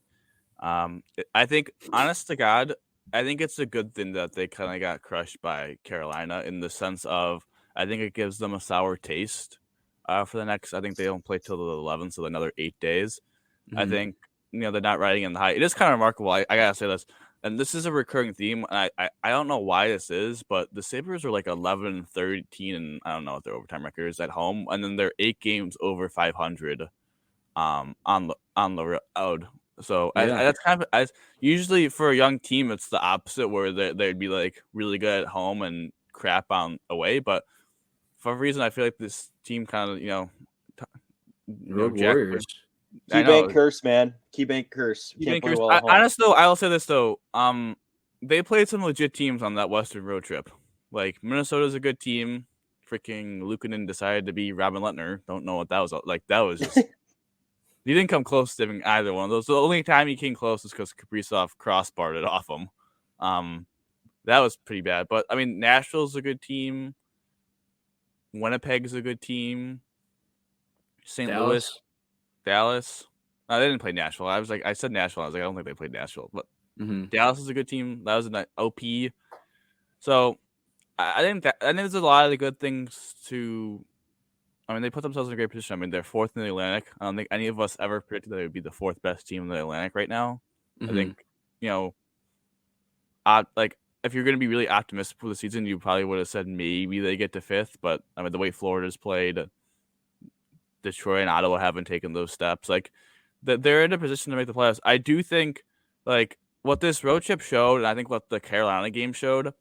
I think, honest to God, I think it's a good thing that they kind of got crushed by Carolina in the sense of I think it gives them a sour taste for the next. I think they don't play till the 11th, so another 8 days. Mm-hmm. I think they're not riding in the high. It is kind of remarkable. I gotta say this. And this is a recurring theme, and I don't know why this is, but the Sabres are 11-13, and I don't know what their overtime record is at home, and then they're 8 games over 500 on the road. So yeah. That's kind of usually for a young team, it's the opposite where they'd be really good at home and crap on away. But for a reason, I feel like this team kind of, Road Jack. Warriors. I know. KeyBank curse, man. KeyBank curse. Can't play well at home. Honestly, though, I'll say this though. They played some legit teams on that Western road trip. Like Minnesota's a good team. Freaking Luukkonen decided to be Robin Lehner. Don't know what that was like. That was just. He didn't come close to having either one of those. The only time he came close was because Kaprizov crossbarred it off him. That was pretty bad. But I mean, Nashville's a good team. Winnipeg's a good team. St. Louis, Dallas. No, they didn't play Nashville. I said Nashville. I was like, I don't think they played Nashville. But Dallas is a good team. That was an OP. So I think there's a lot of the good things to. I mean, they put themselves in a great position. I mean, they're fourth in the Atlantic. I don't think any of us ever predicted that they would be the fourth best team in the Atlantic right now. I think, like if you're going to be really optimistic for the season, you probably would have said maybe they get to fifth. But I mean, the way Florida's played, Detroit and Ottawa haven't taken those steps. Like they're in a position to make the playoffs. I do think like what this road trip showed, and I think what the Carolina game showed,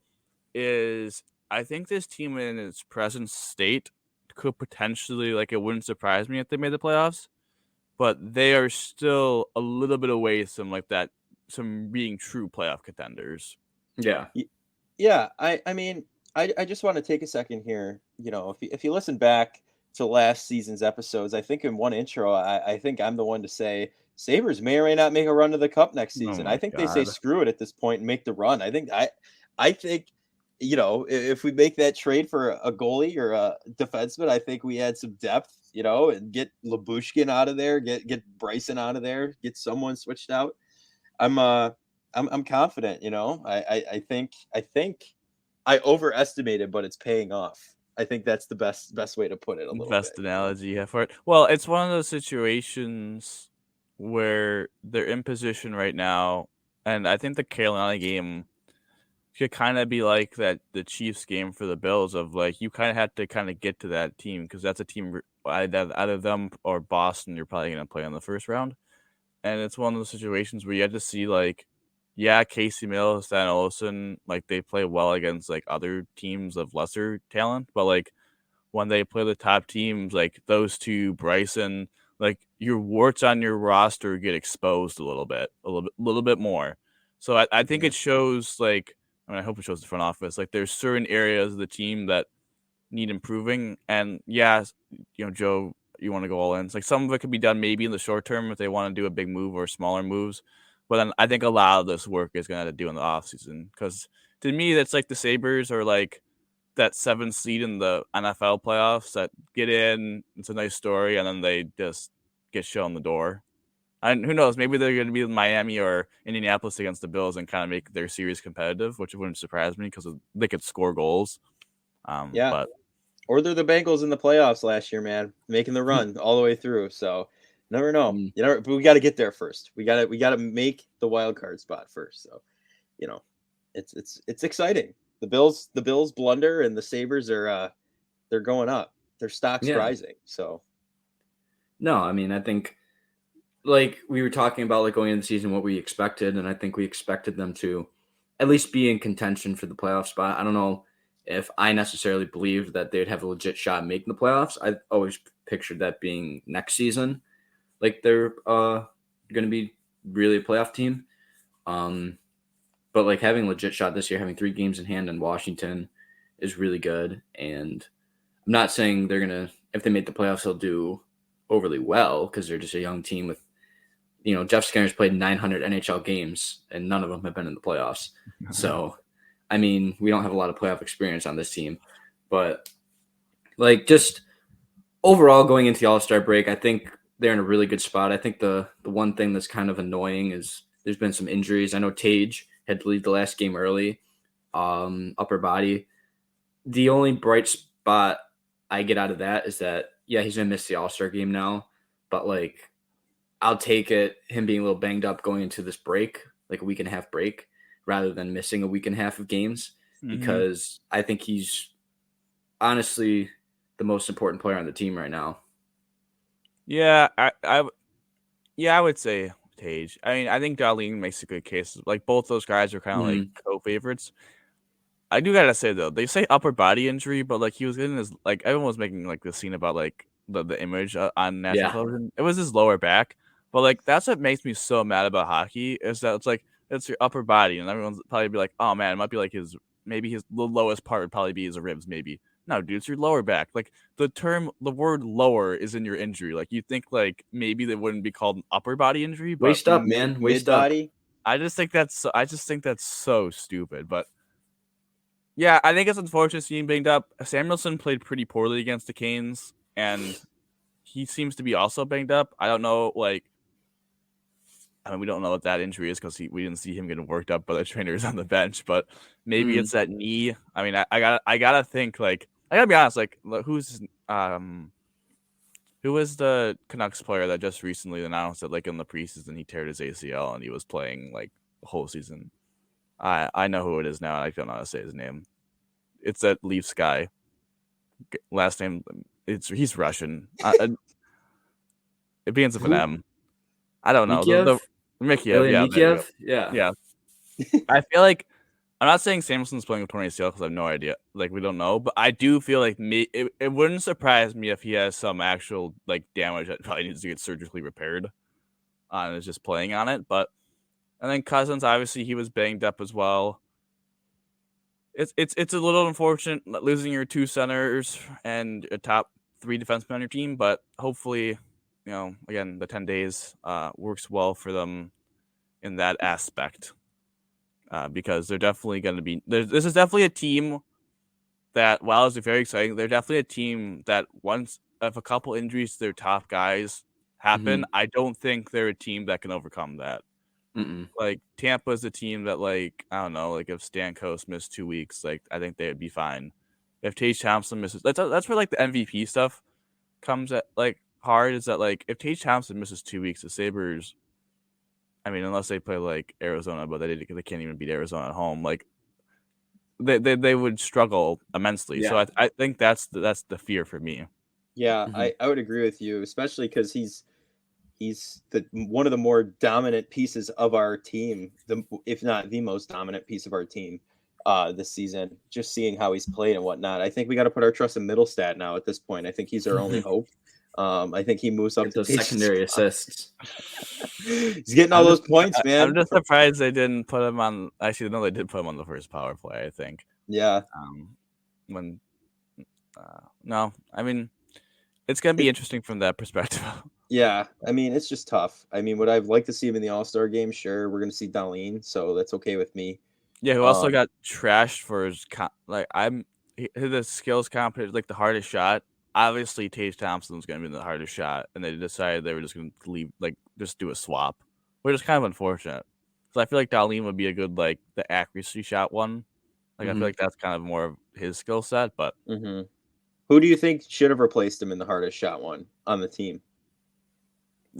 is I think this team in its present state could potentially, like, it wouldn't surprise me if they made the playoffs, but they are still a little bit away from like that, some being true playoff contenders. Yeah. I mean, I just want to take a second here. If you listen back to last season's episodes, I think in one intro, I think I'm the one to say Sabres may or may not make a run to the Cup next season. I think they say screw it at this point and make the run. I think if we make that trade for a goalie or a defenseman, I think we add some depth, and get Labushkin out of there, get Bryson out of there, get someone switched out. I'm confident, I think I overestimated, but it's paying off. I think that's the best way to put it. Best analogy for it. Well, it's one of those situations where they're in position right now, and I think the Carolina game could kind of be like that the Chiefs game for the Bills, of like you kind of had to kind of get to that team because that's a team either them or Boston you're probably going to play in the first round. And it's one of those situations where you had to see like, yeah, Casey Mills, Stan Olsen, like they play well against like other teams of lesser talent, but like when they play the top teams, like those two, Bryson, like your warts on your roster get exposed a little bit more. So I think it shows like, I hope it shows the front office. Like there's certain areas of the team that need improving. And yeah, Joe, you want to go all in. It's like some of it could be done maybe in the short term if they want to do a big move or smaller moves. But then I think a lot of this work is going to have to do in the offseason. Because to me, that's like the Sabres are like that 7th seed in the NFL playoffs that get in. It's a nice story. And then they just get shown the door. And who knows? Maybe they're going to be in Miami or Indianapolis against the Bills and kind of make their series competitive, which wouldn't surprise me because they could score goals. But or they're the Bengals in the playoffs last year, man, making the run all the way through. So never know. But we got to get there first. We got to make the wild card spot first. So it's exciting. The Bills blunder and the Sabres are they're going up. Their stock's rising. So no, I mean I think. Like we were talking about, like going into the season, what we expected, and I think we expected them to at least be in contention for the playoff spot. I don't know if I necessarily believed that they'd have a legit shot at making the playoffs. I always pictured that being next season, like they're going to be really a playoff team. But like having a legit shot this year, having 3 games in hand in Washington is really good. And I'm not saying they're gonna, if they make the playoffs, they'll do overly well because they're just a young team with. Jeff Skinner's played 900 NHL games, and none of them have been in the playoffs. So, I mean, we don't have a lot of playoff experience on this team. But, like, just overall going into the All-Star break, I think they're in a really good spot. I think the one thing that's kind of annoying is there's been some injuries. I know Tage had to leave the last game early, upper body. The only bright spot I get out of that is that, yeah, he's going to miss the All-Star game now. But, like, I'll take it, him being a little banged up going into this break, like a week and a half break, rather than missing a week and a half of games, because I think he's honestly the most important player on the team right now. Yeah, I would say Tage. I mean, I think Darlene makes a good case. Like both those guys are kind of like co-favorites. I do gotta say though, they say upper body injury, but like he was getting his like everyone was making like the scene about like the image on national television. It was his lower back, but like that's what makes me so mad about hockey is that it's like it's your upper body, and everyone's probably be like, oh man, it might be like his the lowest part would probably be his ribs, maybe. No, dude, it's your lower back. Like the word lower is in your injury. Like you think like maybe they wouldn't be called an upper body injury, but Waist up, man. Waist up. Mid-body. I just think that's so stupid. But yeah, I think it's unfortunate seeing banged up. Samuelson played pretty poorly against the Canes, and he seems to be also banged up. I don't know, like, I mean, we don't know what that injury is because we didn't see him getting worked up by the trainers on the bench, but maybe it's that knee. I mean, I gotta think, like, I gotta be honest, like, who was the Canucks player that just recently announced that, like, in the preseason he teared his ACL and he was playing like the whole season? I know who it is now. I don't know how to say his name. It's that Leafs guy. Last name, he's Russian. It begins with an M. I don't know. Mikheyev? Yeah. I feel like I'm not saying Samuelson's playing with torn ACL because I have no idea. Like we don't know, but I do feel like it wouldn't surprise me if he has some actual like damage that probably needs to get surgically repaired, and is just playing on it. But and then Cousins, obviously, he was banged up as well. It's a little unfortunate losing your two centers and a top three defensemen on your team, but hopefully, again, the 10 days works well for them in that aspect because they're definitely going to be. This is definitely a team that, while it's very exciting, they're definitely a team that once if a couple injuries to their top guys happen, I don't think they're a team that can overcome that. Like Tampa is a team that, like, I don't know, like if Stamkos missed 2 weeks, like I think they would be fine. If Tage Thompson misses, that's where like the MVP stuff comes at like hard. Is that like if Tage Thompson misses 2 weeks, the Sabres, I mean, unless they play like Arizona, but they can't even beat Arizona at home. Like they would struggle immensely. Yeah. So I think that's the fear for me. Yeah, I would agree with you, especially because he's one of the more dominant pieces of our team, if not the most dominant piece of our team this season. Just seeing how he's played and whatnot, I think we got to put our trust in Middlestat now. At this point, I think he's our only hope. I think he moves up to those secondary assists. He's getting all those points, man. I'm just surprised they didn't put him on. Actually, no, they did put him on the first power play, I think. Yeah. No, I mean, it's gonna be interesting from that perspective. Yeah, I mean, it's just tough. I mean, would I like to see him in the All-Star game? Sure, we're going to see Darlene, so that's okay with me. Yeah, who also got trashed for his his skills competition, like the hardest shot. Obviously, Tage Thompson was going to be the hardest shot, and they decided they were just going to leave, like just do a swap, which is kind of unfortunate. So I feel like Darlene would be a good like the accuracy shot one. Like I feel like that's kind of more of his skill set. But who do you think should have replaced him in the hardest shot one on the team?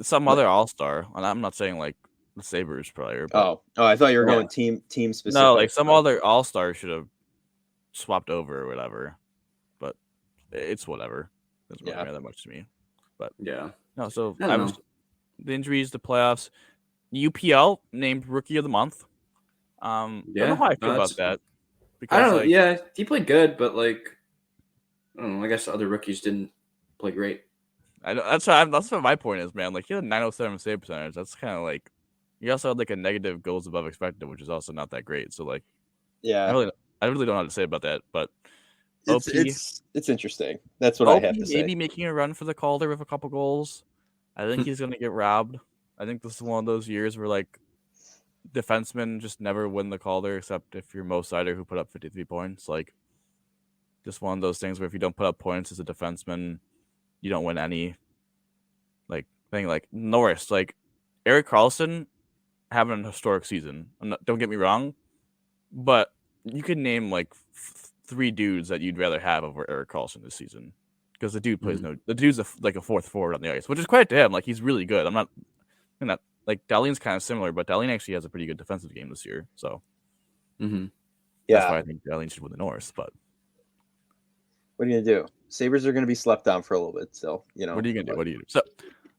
Some other All-Star, and I'm not saying like the Sabres player. But, I thought you were going team specific. No, like some other All-Star should have swapped over or whatever. But it's whatever. Doesn't really matter that much to me. But no. So the injuries, the playoffs, UPL named Rookie of the Month. I don't know how I feel about that. Because, I don't know. Yeah, he played good, but like I don't know. I guess other rookies didn't play great. I know that's what my point is, man. Like he had a 907 save percentage. That's kind of like you also had like a negative goals above expected, which is also not that great. So like, I really don't know how to say about that. But it's interesting. That's what I have to say. Maybe making a run for the Calder with a couple goals. I think he's gonna get robbed. I think this is one of those years where like defensemen just never win the Calder, except if you're Mo Seider who put up 53 points. Like just one of those things where if you don't put up points as a defenseman, you don't win any like thing. Like Norris, like Erik Karlsson having a historic season. Don't get me wrong, but you could name like 3 dudes that you'd rather have over Erik Karlsson this season because the dude plays the dude's like a fourth forward on the ice, which is credit to him. Like he's really good. I'm not like Darlene's kind of similar, but Darlene actually has a pretty good defensive game this year. So that's why I think Darlene should win the Norris. But what are you gonna do? Sabres are going to be slept on for a little bit still, What are you going to do? What do you do? So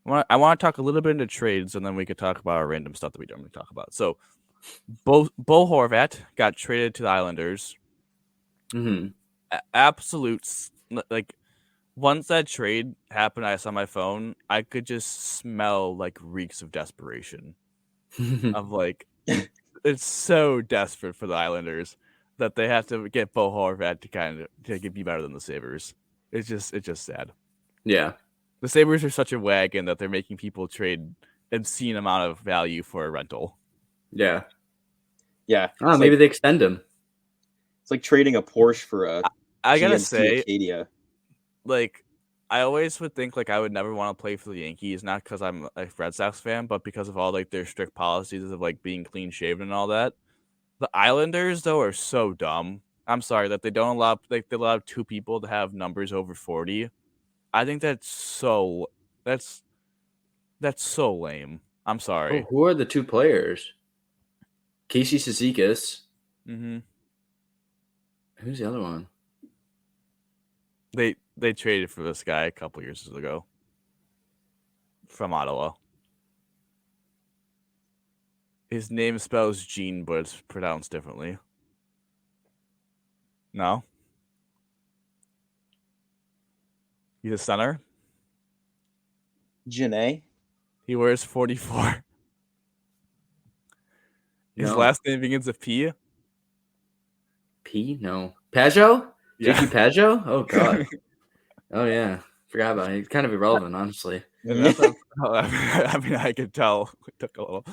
I want to talk a little bit into trades, and then we could talk about our random stuff that we don't really talk about. So Bo Horvat got traded to the Islanders. Absolute, like, once that trade happened, I saw my phone, I could just smell, like, reeks of desperation. Of, like, it's so desperate for the Islanders that they have to get Bo Horvat to be better than the Sabres. It's just sad. Yeah. The Sabres are such a wagon that they're making people trade obscene amount of value for a rental. Yeah. Yeah. Oh, maybe they extend him. It's like trading a Porsche for a I gotta GMC say, Acadia. like, I always would think like I would never want to play for the Yankees, not because I'm a Red Sox fan, but because of all like their strict policies of like being clean shaven and all that. The Islanders though are so dumb. I'm sorry that they don't allow they allow 2 people to have numbers over 40. I think that's so lame. I'm sorry. Oh, who are the 2 players? Casey Cizikas. Mm-hmm. Who's the other one? They traded for this guy a couple years ago from Ottawa. His name spells Gene, but it's pronounced differently. No? He's a center? Janae? He wears 44. His last name begins with P? P? No. Pajot? Yeah. JT Pajot? Oh, God. Oh, yeah. Forgot about it. He's kind of irrelevant, honestly. I mean, I could tell. It took a little.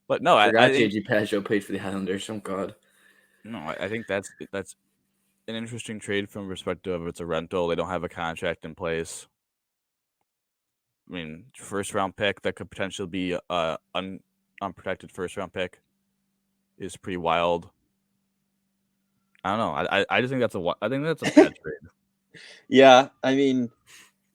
But no, I think JT Pajot played for the Islanders. Oh, God. No, I think that's an interesting trade from perspective of it's a rental. They don't have a contract in place. I mean, first round pick that could potentially be a unprotected first round pick is pretty wild. I don't know. I just think that's a bad trade. Yeah, I mean,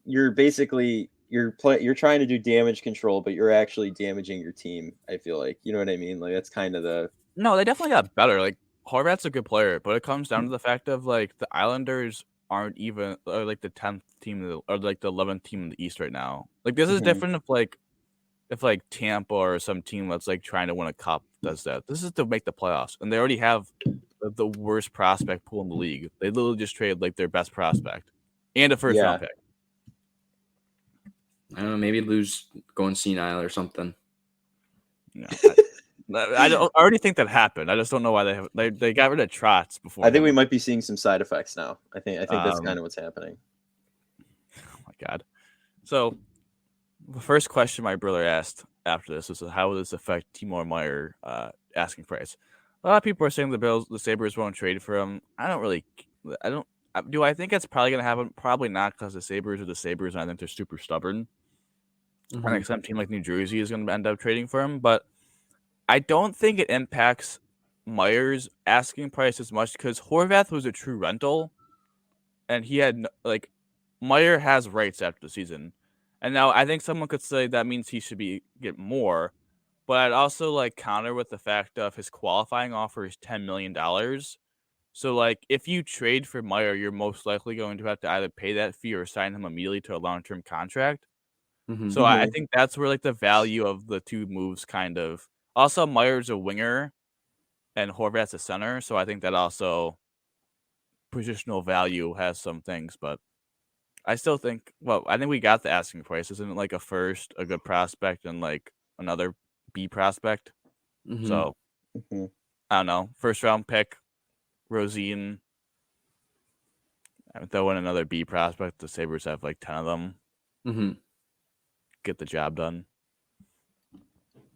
you're basically you're trying to do damage control, but you're actually damaging your team. I feel like, you know what I mean. Like that's kind of the. No, they definitely got better. Like Horvat's a good player, but it comes down to the fact of like the Islanders aren't even like the 10th team or like the 11th team in the East right now. Like this is different if like Tampa or some team that's like trying to win a cup does that. This is to make the playoffs, and they already have the worst prospect pool in the league. They literally just traded like their best prospect and a first round pick. I don't know. Maybe lose going senile or something. Yeah, I already think that happened. I just don't know why they got rid of Trotz before. I think we might be seeing some side effects now. I think that's kind of what's happening. Oh my God! So the first question my brother asked after this was, "How will this affect Timo Meier asking price?" A lot of people are saying the Sabres won't trade for him. Do I think it's probably going to happen? Probably not, because the Sabres are the Sabres, and I think they're super stubborn. I think some team like New Jersey is going to end up trading for him, but I don't think it impacts Meier's asking price as much because Horvath was a true rental, and he had Meier has rights after the season, and now I think someone could say that means he should get more, but I'd also counter with the fact of his qualifying offer is $10 million. So if you trade for Meier, you're most likely going to have to either pay that fee or sign him immediately to a long-term contract. So I think that's where the value of the two moves kind of. Also, Meier's a winger, and Horvat's a center, so I think that also positional value has some things. But I still think, I think we got the asking price. Isn't it a first, a good prospect, and another B prospect? So I don't know. First round pick, Rosine. Throw in another B prospect. The Sabres have 10 of them. Get the job done.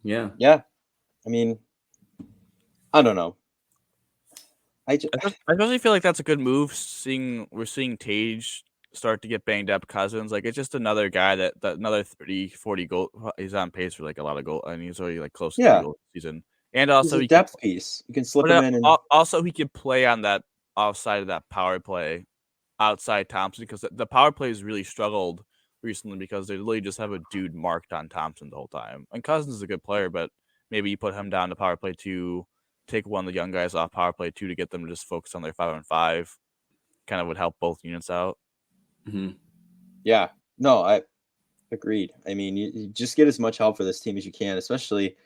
Yeah. I mean, I don't know. I especially feel like that's a good move. We're seeing Tage start to get banged up. Cousins, it's just another guy that another 30, 40 goal. He's on pace for a lot of goal, and he's already close to 30 goals this season. And also he's a depth piece. You can slip him in. And also, he could play on that offside of that power play outside Thompson, because the power play has really struggled recently because they literally just have a dude marked on Thompson the whole time. And Cousins is a good player, but maybe you put him down to power play 2, take one of the young guys off power play 2 to get them to just focus on their 5-on-5. Kind of would help both units out. Yeah, no, I agreed. I mean, you just get as much help for this team as you can, especially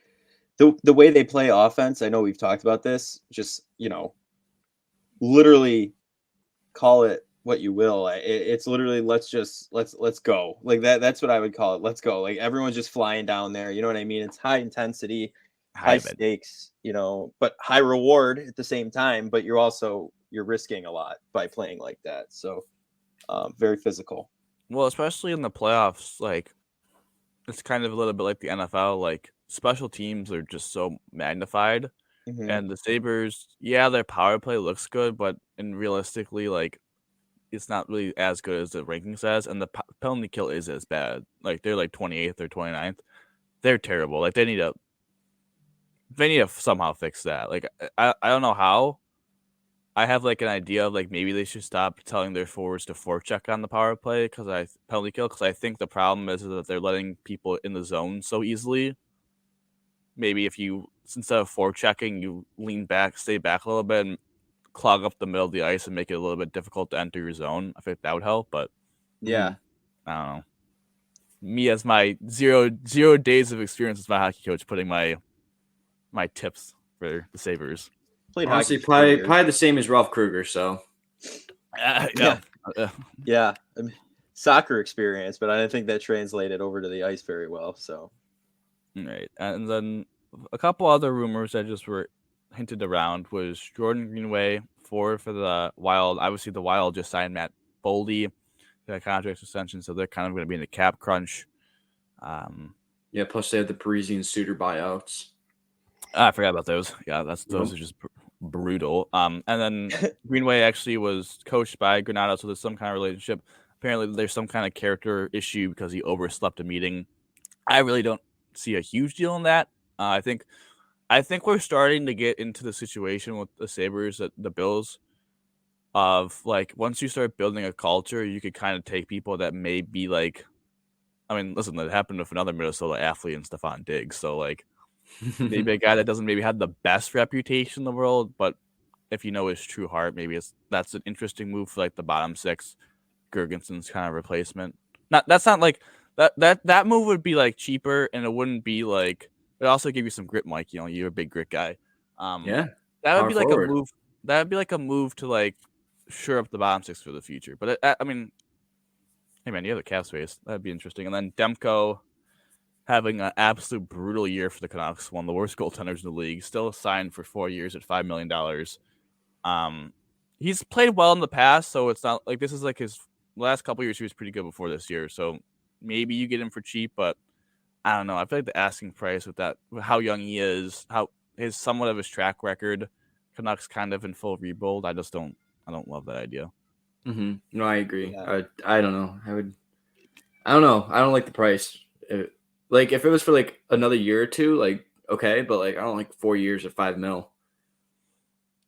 the way they play offense. I know we've talked about this. Just literally call it what you will. It's literally let's go. Like that's what I would call it. Let's go. Like everyone's just flying down there. You know what I mean? It's high intensity, high stakes, but high reward at the same time. But you're risking a lot by playing like that. So very physical. Well, especially in the playoffs, like it's kind of a little bit like the NFL. Like special teams are just so magnified, and the Sabres, their power play looks good, but realistically, like it's not really as good as the ranking says, and the penalty kill is as bad. Like they're like 28th or 29th. They're terrible. Like they need to somehow fix that. Like I don't know how. I have like an idea of like maybe they should stop telling their forwards to forecheck on the power play penalty kill because I think the problem is that they're letting people in the zone so easily. Maybe if you instead of forechecking, you lean back, stay back a little bit, and clog up the middle of the ice and make it a little bit difficult to enter your zone. I think that would help, but yeah, I don't know. Me as my zero days of experience as my hockey coach, putting my tips for the Sabres. Played honestly hockey probably the same as Ralph Kruger. So yeah. I mean, soccer experience, but I didn't think that translated over to the ice very well. So right, and then a couple other rumors that just were hinted around was Jordan Greenway forward for the Wild. Obviously, the Wild just signed Matt Boldy, that contract extension, so they're kind of going to be in the cap crunch. Plus they have the Parisian Suitor buyouts. I forgot about those. Yeah, those are just brutal. And then Greenway actually was coached by Granato, so there's some kind of relationship. Apparently, there's some kind of character issue because he overslept a meeting. I really don't see a huge deal in that. I think we're starting to get into the situation with the Sabres, the Bills, of like once you start building a culture, you could kind of take people that may be like, I mean, listen, that happened with another Minnesota athlete and Stephon Diggs. So like maybe a guy that doesn't maybe have the best reputation in the world, but if you know his true heart, maybe that's an interesting move for like the bottom six, Gergenson's kind of replacement. That's not like that move would be like cheaper and it wouldn't be like it also give you some grit, Mike. You're a big grit guy. That would be like a move. That would be like a move to like shore up the bottom six for the future. But I mean, hey man, you have the cap space. That'd be interesting. And then Demko having an absolute brutal year for the Canucks, one of the worst goaltenders in the league, still signed for 4 years at $5 million. He's played well in the past, so it's not like this is like his last couple years. He was pretty good before this year, so maybe you get him for cheap, but I don't know. I feel like the asking price with how young he is, how his somewhat of his track record, Canucks kind of in full rebuild. I don't love that idea. Mm-hmm. No, I agree. Yeah. I don't know. I don't know. I don't like the price. Like if it was for like another year or two, like okay, but like I don't like 4 years at $5 million.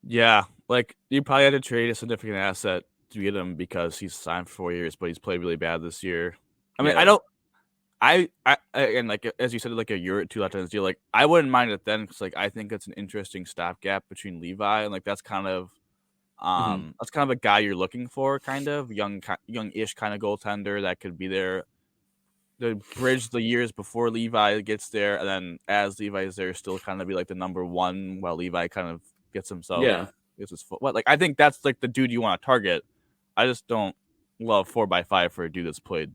Yeah, like you probably had to trade a significant asset to get him because he's signed for 4 years, but he's played really bad this year. I mean, I and like as you said, like a year or two left on his deal. Like I wouldn't mind it then because like I think it's an interesting stopgap between Levi and like that's kind of that's kind of a guy you're looking for, kind of young-ish kind of goaltender that could be there to bridge the years before Levi gets there, and then as Levi is there, still kind of be like the number one while Levi kind of gets himself gets his foot. Like I think that's like the dude you want to target. I just don't love 4x5 for a dude that's played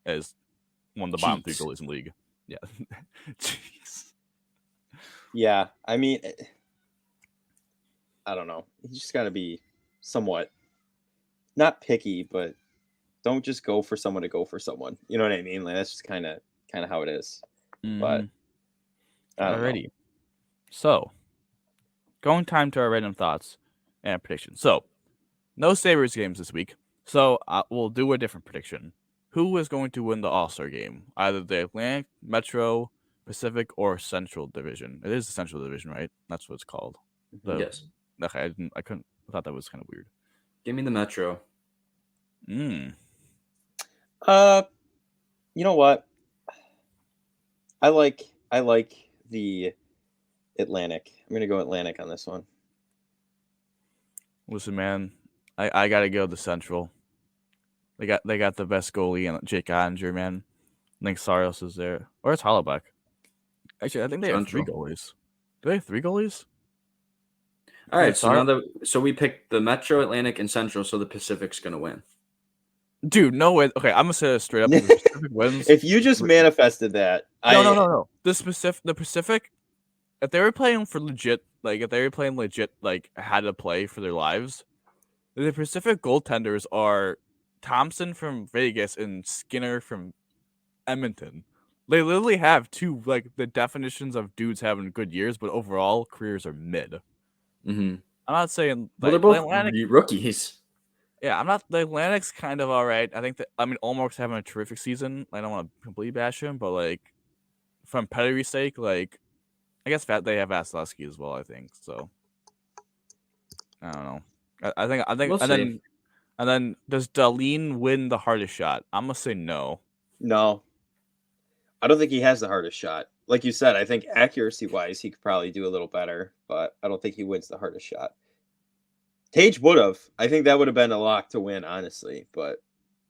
as one of the bottom three goalies in the league. Yeah. Jeez. Yeah, I mean, I don't know. You just got to be somewhat not picky, but don't just go for someone to go for someone. You know what I mean? Like that's just kind of how it is. But alrighty. So, going time to our random thoughts and predictions. So, no Sabres games this week. So, we'll do a different prediction. Who is going to win the All Star game? Either the Atlantic, Metro, Pacific, or Central Division. It is the Central Division, right? That's what it's called. Yes. Okay, I thought that was kind of weird. Give me the Metro. You know what? I like the Atlantic. I'm gonna go Atlantic on this one. Listen, man, I gotta go the Central. They got the best goalie and Jake Ottinger, man. I think Saros is there. Or it's Hollaback. Actually, I think they have 3 goalies. Do they have 3 goalies? All right, so we picked the Metro, Atlantic, and Central, so the Pacific's gonna win. Dude, no way. Okay, I'm gonna say it straight up. The Pacific wins. If you just manifested that, No. The Pacific, if they were playing for legit, had to play for their lives, the Pacific goaltenders are Thompson from Vegas and Skinner from Edmonton. They literally have two the definitions of dudes having good years, but overall careers are mid. Mm-hmm. I'm not saying they're both rookies. Yeah, I'm not. The Atlantic's kind of all right. I think Olmark's having a terrific season. I don't want to completely bash him, but from pedigree's sake, I guess they have Vasilevsky as well. I think so. I don't know. I think, we'll and then does Dahlin win the hardest shot? I'm gonna say no. No, I don't think he has the hardest shot. Like you said, I think accuracy-wise, he could probably do a little better, but I don't think he wins the hardest shot. Tage would have. I think that would have been a lock to win, honestly, but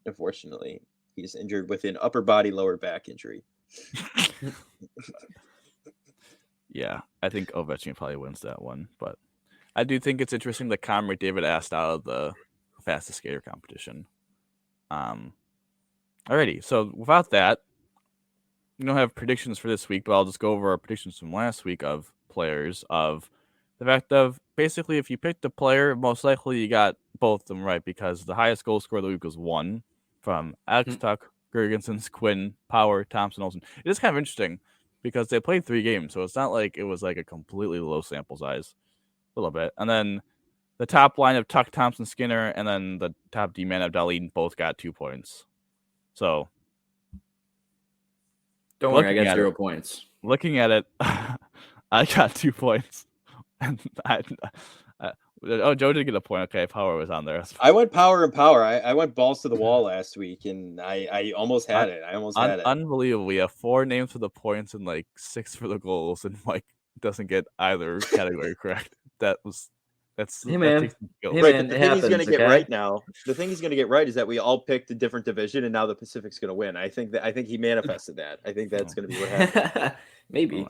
unfortunately, he's injured with an upper body, lower back injury. Yeah, I think Ovechkin probably wins that one, but I do think it's interesting that Connor McDavid asked out of the fastest skater competition. Alrighty, so without that, we don't have predictions for this week, but I'll just go over our predictions from last week of players, of the fact of basically if you picked a player, most likely you got both of them right, because the highest goal scorer of the week was 1 from Alex Tuck, Gergensons, Quinn, Power, Thompson, Olsen. It is kind of interesting because they played 3 games, so it's not like it was a completely low sample size. A little bit. And then the top line of Tuck, Thompson, Skinner, and then the top D-man of Dahlin both got 2 points. So don't worry, I got 0 points. Looking at it, I got 2 points. And Joe did get a point. Okay, Power was on there. I went Power and Power. I went balls to the wall last week, and I almost had it. Unbelievable. We have 4 names for the points and 6 for the goals, and Mike doesn't get either category correct. That's hey man. Right, but the thing he's gonna get right now. The thing he's gonna get right is that we all picked a different division, and now the Pacific's gonna win. I think he manifested that. I think that's gonna be what happens. Maybe.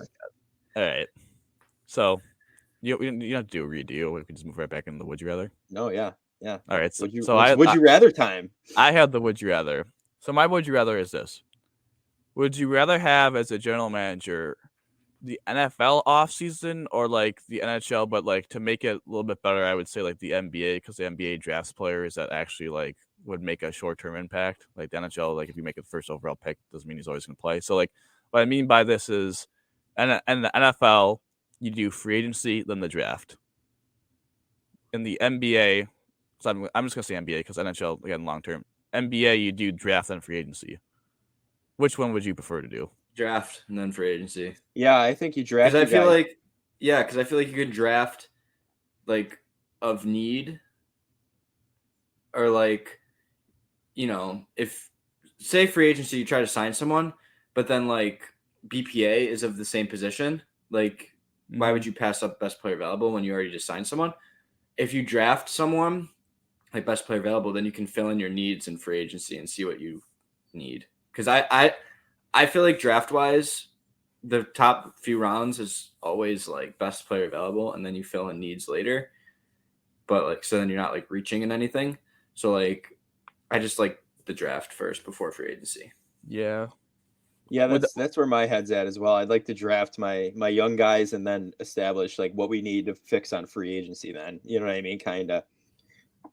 All right. So you don't have to do a redo. We can just move right back into the Would You Rather. No, yeah. All right. Would you rather time? I have the Would You Rather. So my Would You Rather is this: would you rather have as a general manager the NFL offseason or the NHL, but to make it a little bit better, I would say the NBA, because the NBA drafts players that actually would make a short-term impact. The NHL, if you make it the first overall pick, doesn't mean he's always going to play. So what I mean by this is, and the NFL, you do free agency, then the draft. In the NBA, so I'm just going to say NBA because NHL, again, long-term. NBA, you do draft and free agency. Which one would you prefer to do? Draft and then free agency. Yeah, I think you draft. Because I feel like you could draft of need, or if say free agency you try to sign someone, but then BPA is of the same position, why would you pass up best player available when you already just signed someone? If you draft someone best player available, then you can fill in your needs in free agency and see what you need. Because I feel draft wise, the top few rounds is always best player available, and then you fill in needs later. But so then you're not reaching in anything. So I just like the draft first before free agency. Yeah. Yeah, that's where my head's at as well. I'd like to draft my young guys and then establish what we need to fix on free agency then. You know what I mean? Kind of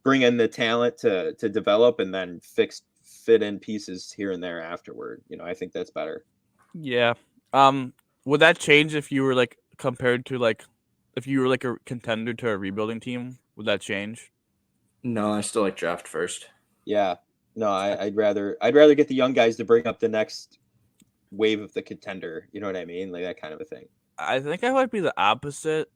bring in the talent to develop and then fit in pieces here and there afterward. I think that's better. Yeah. Would that change if you were compared to if you were a contender to a rebuilding team? Would that change? No, I still like draft first. Yeah. No, I'd rather get the young guys to bring up the next wave of the contender. You know what I mean? That kind of a thing. I think I would be the opposite.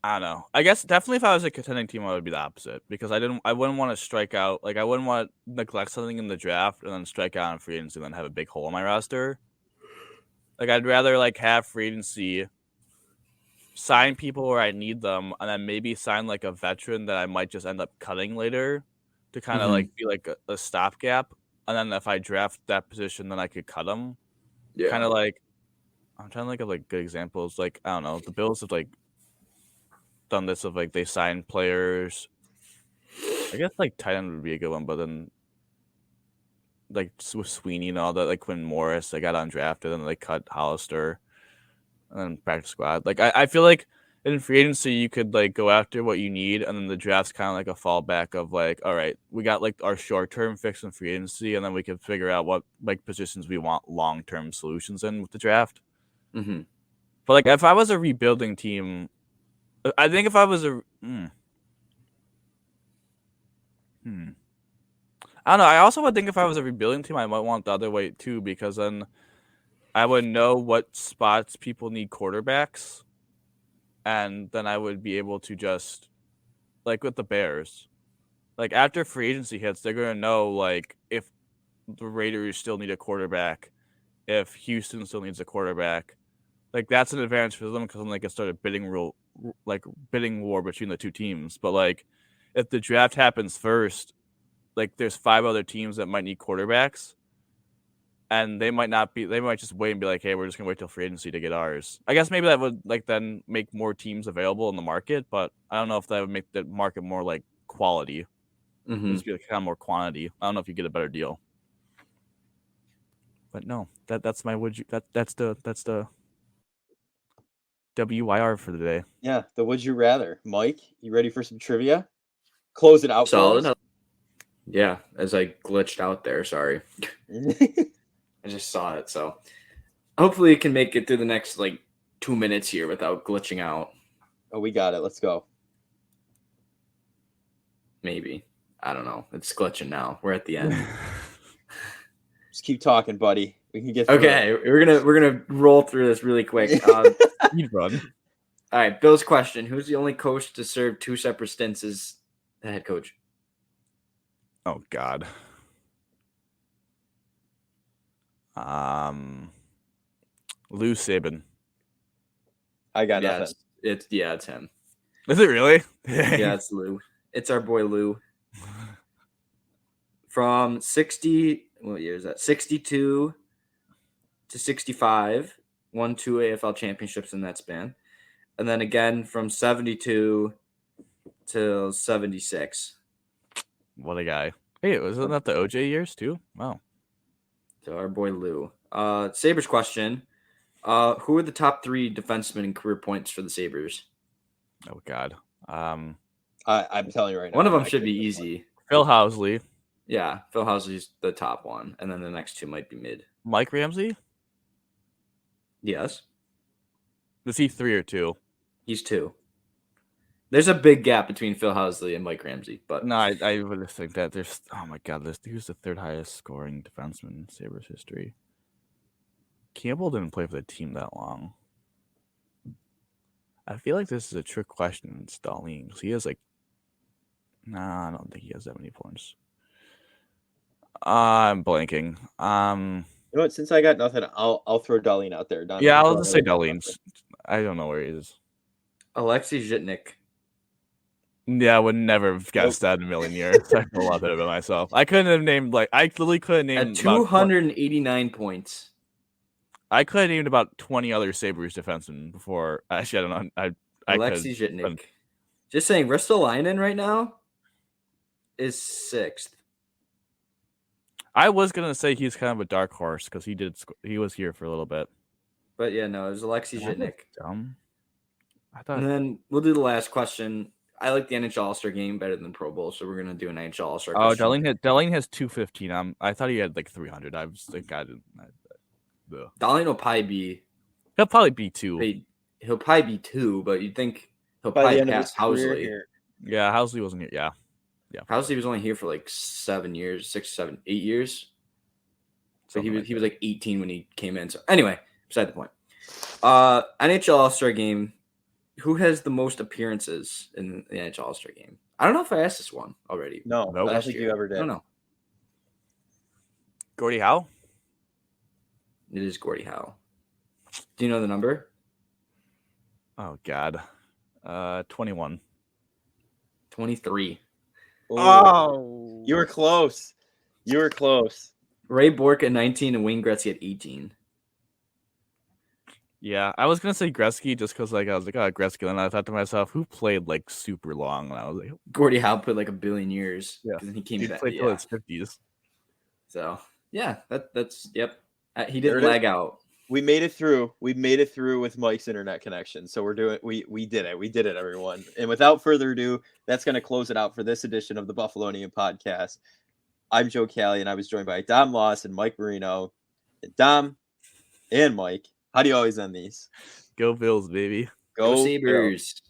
I don't know. I guess definitely if I was a contending team, I would be the opposite because I wouldn't want to strike out. I wouldn't want to neglect something in the draft and then strike out on free agency and then have a big hole in my roster. I'd rather have free agency, sign people where I need them, and then maybe sign a veteran that I might just end up cutting later to kind of be a stopgap. And then if I draft that position, then I could cut them. Yeah. Kind of I'm trying to think of good examples. I don't know. The Bills have done this of like they sign players. I guess like tight end would be a good one, but then like with Sweeney and all that, like Quinn Morris, they got undrafted and they cut Hollister and then practice squad. Like I feel like in free agency you could like go after what you need, and then the draft's kind of like a fallback of like, all right, we got like our short term fix in free agency, and then we can figure out what like positions we want long term solutions in with the draft. Mm-hmm. But like if I was a rebuilding team, I think if I was a I don't know. I also would think if I was a rebuilding team, I might want the other way too, because then I would know what spots people need quarterbacks, and then I would be able to just, like with the Bears, like after free agency hits, they're going to know like if the Raiders still need a quarterback, if Houston still needs a quarterback. Like that's an advantage for them because then they can start a bidding war between the two teams. But like if the draft happens first, like there's 5 other teams that might need quarterbacks, and they might just wait and be like, hey, we're just gonna wait till free agency to get ours. I guess maybe that would like then make more teams available in the market, but I don't know if that would make the market more like quality. Mm-hmm. Just be like kind of more quantity. I don't know if you get a better deal. But no, that's the WYR for the day. Yeah, the would you rather. Mike, you ready for some trivia? Close it out. Solid. Yeah, as I glitched out there. Sorry. I just saw it, so hopefully it can make it through the next like 2 minutes here without glitching out. Oh, we got it. Let's go. Maybe. I don't know. It's glitching now. We're at the end. Just keep talking, buddy. We can get through Okay, it. we're gonna roll through this really quick. You run. All right, Bill's question: who's the only coach to serve 2 separate stints as the head coach? Oh God. Lou Saban. I got nothing. It's him. Is it really? Yeah, it's Lou. It's our boy Lou. From 60, what year is that? 62 to 65, won 2 AFL championships in that span. And then again from 72 till 76. What a guy. Hey, wasn't that the OJ years too? Wow. So our boy Lou. Sabres question. Who are the top 3 defensemen in career points for the Sabres? Oh God. I'm telling you right now. One of them should be easy. Phil Housley. Yeah, Phil Housley's the top one, and then the next 2 might be mid. Mike Ramsey? Yes. Is he 3 or 2? He's 2. There's a big gap between Phil Housley and Mike Ramsey, but No, I would think that there's. Oh my God, who's the 3rd highest scoring defenseman in Sabres history? Campbell didn't play for the team that long. I feel like this is a trick question. It's Darlene because he has like. Nah, I don't think he has that many points. I'm blanking. You know what? Since I got nothing, I'll throw Darlene out there. Yeah, I'll just say Darlene. I don't know where he is. Alexei Zhitnik. Yeah, I would never have guessed that in a million years. I know a lot better than myself. I couldn't have named I literally couldn't name at 289 points. I could have named about 20 other Sabres defensemen before. Actually, I don't know. Alexei Zhitnik. Just saying, Ristolainen right now is 6th. I was gonna say he's kind of a dark horse because he was here for a little bit. But yeah, no, it was Alexei Zhitnik. Dumb. I thought. And then we'll do the last question. I like the NHL All Star game better than Pro Bowl, so we're gonna do an NHL All Star. Oh, Darlene has 215. I thought he had like 300. I was like, I didn't. Darlene will probably be. He'll probably be 2. He'll probably be 2, but you'd think he'll probably pass Housley. Yeah, Housley wasn't here. Yeah. Housley was only here for like 7 years, 6, 7, 8 years. So he was like 18 when he came in. So anyway, beside the point. NHL All Star game. Who has the most appearances in the NHL All Star game? I don't know if I asked this one already. No, I don't think you ever did. I don't know. Gordie Howe? It is Gordie Howe. Do you know the number? Oh God. 21. 23. Oh, you were close. Ray Bourque at 19 and Wayne Gretzky at 18. Yeah, I was gonna say Gretzky just because like I was like, oh, Gretzky, and I thought to myself, who played like super long? And I was like, Gordie Howe played like a billion years yeah, because he came he back. played till Yeah. his 50s. So yeah, that's yep. He There didn't it is. lag out. We made it through. We made it through with Mike's internet connection. So we did it. We did it, everyone. And without further ado, that's going to close it out for this edition of the Buffalonian podcast. I'm Joe Callie, and I was joined by Dom Loss and Mike Marino. And Dom and Mike, how do you always end these? Go Bills, baby. Go Go Bills. Sabres.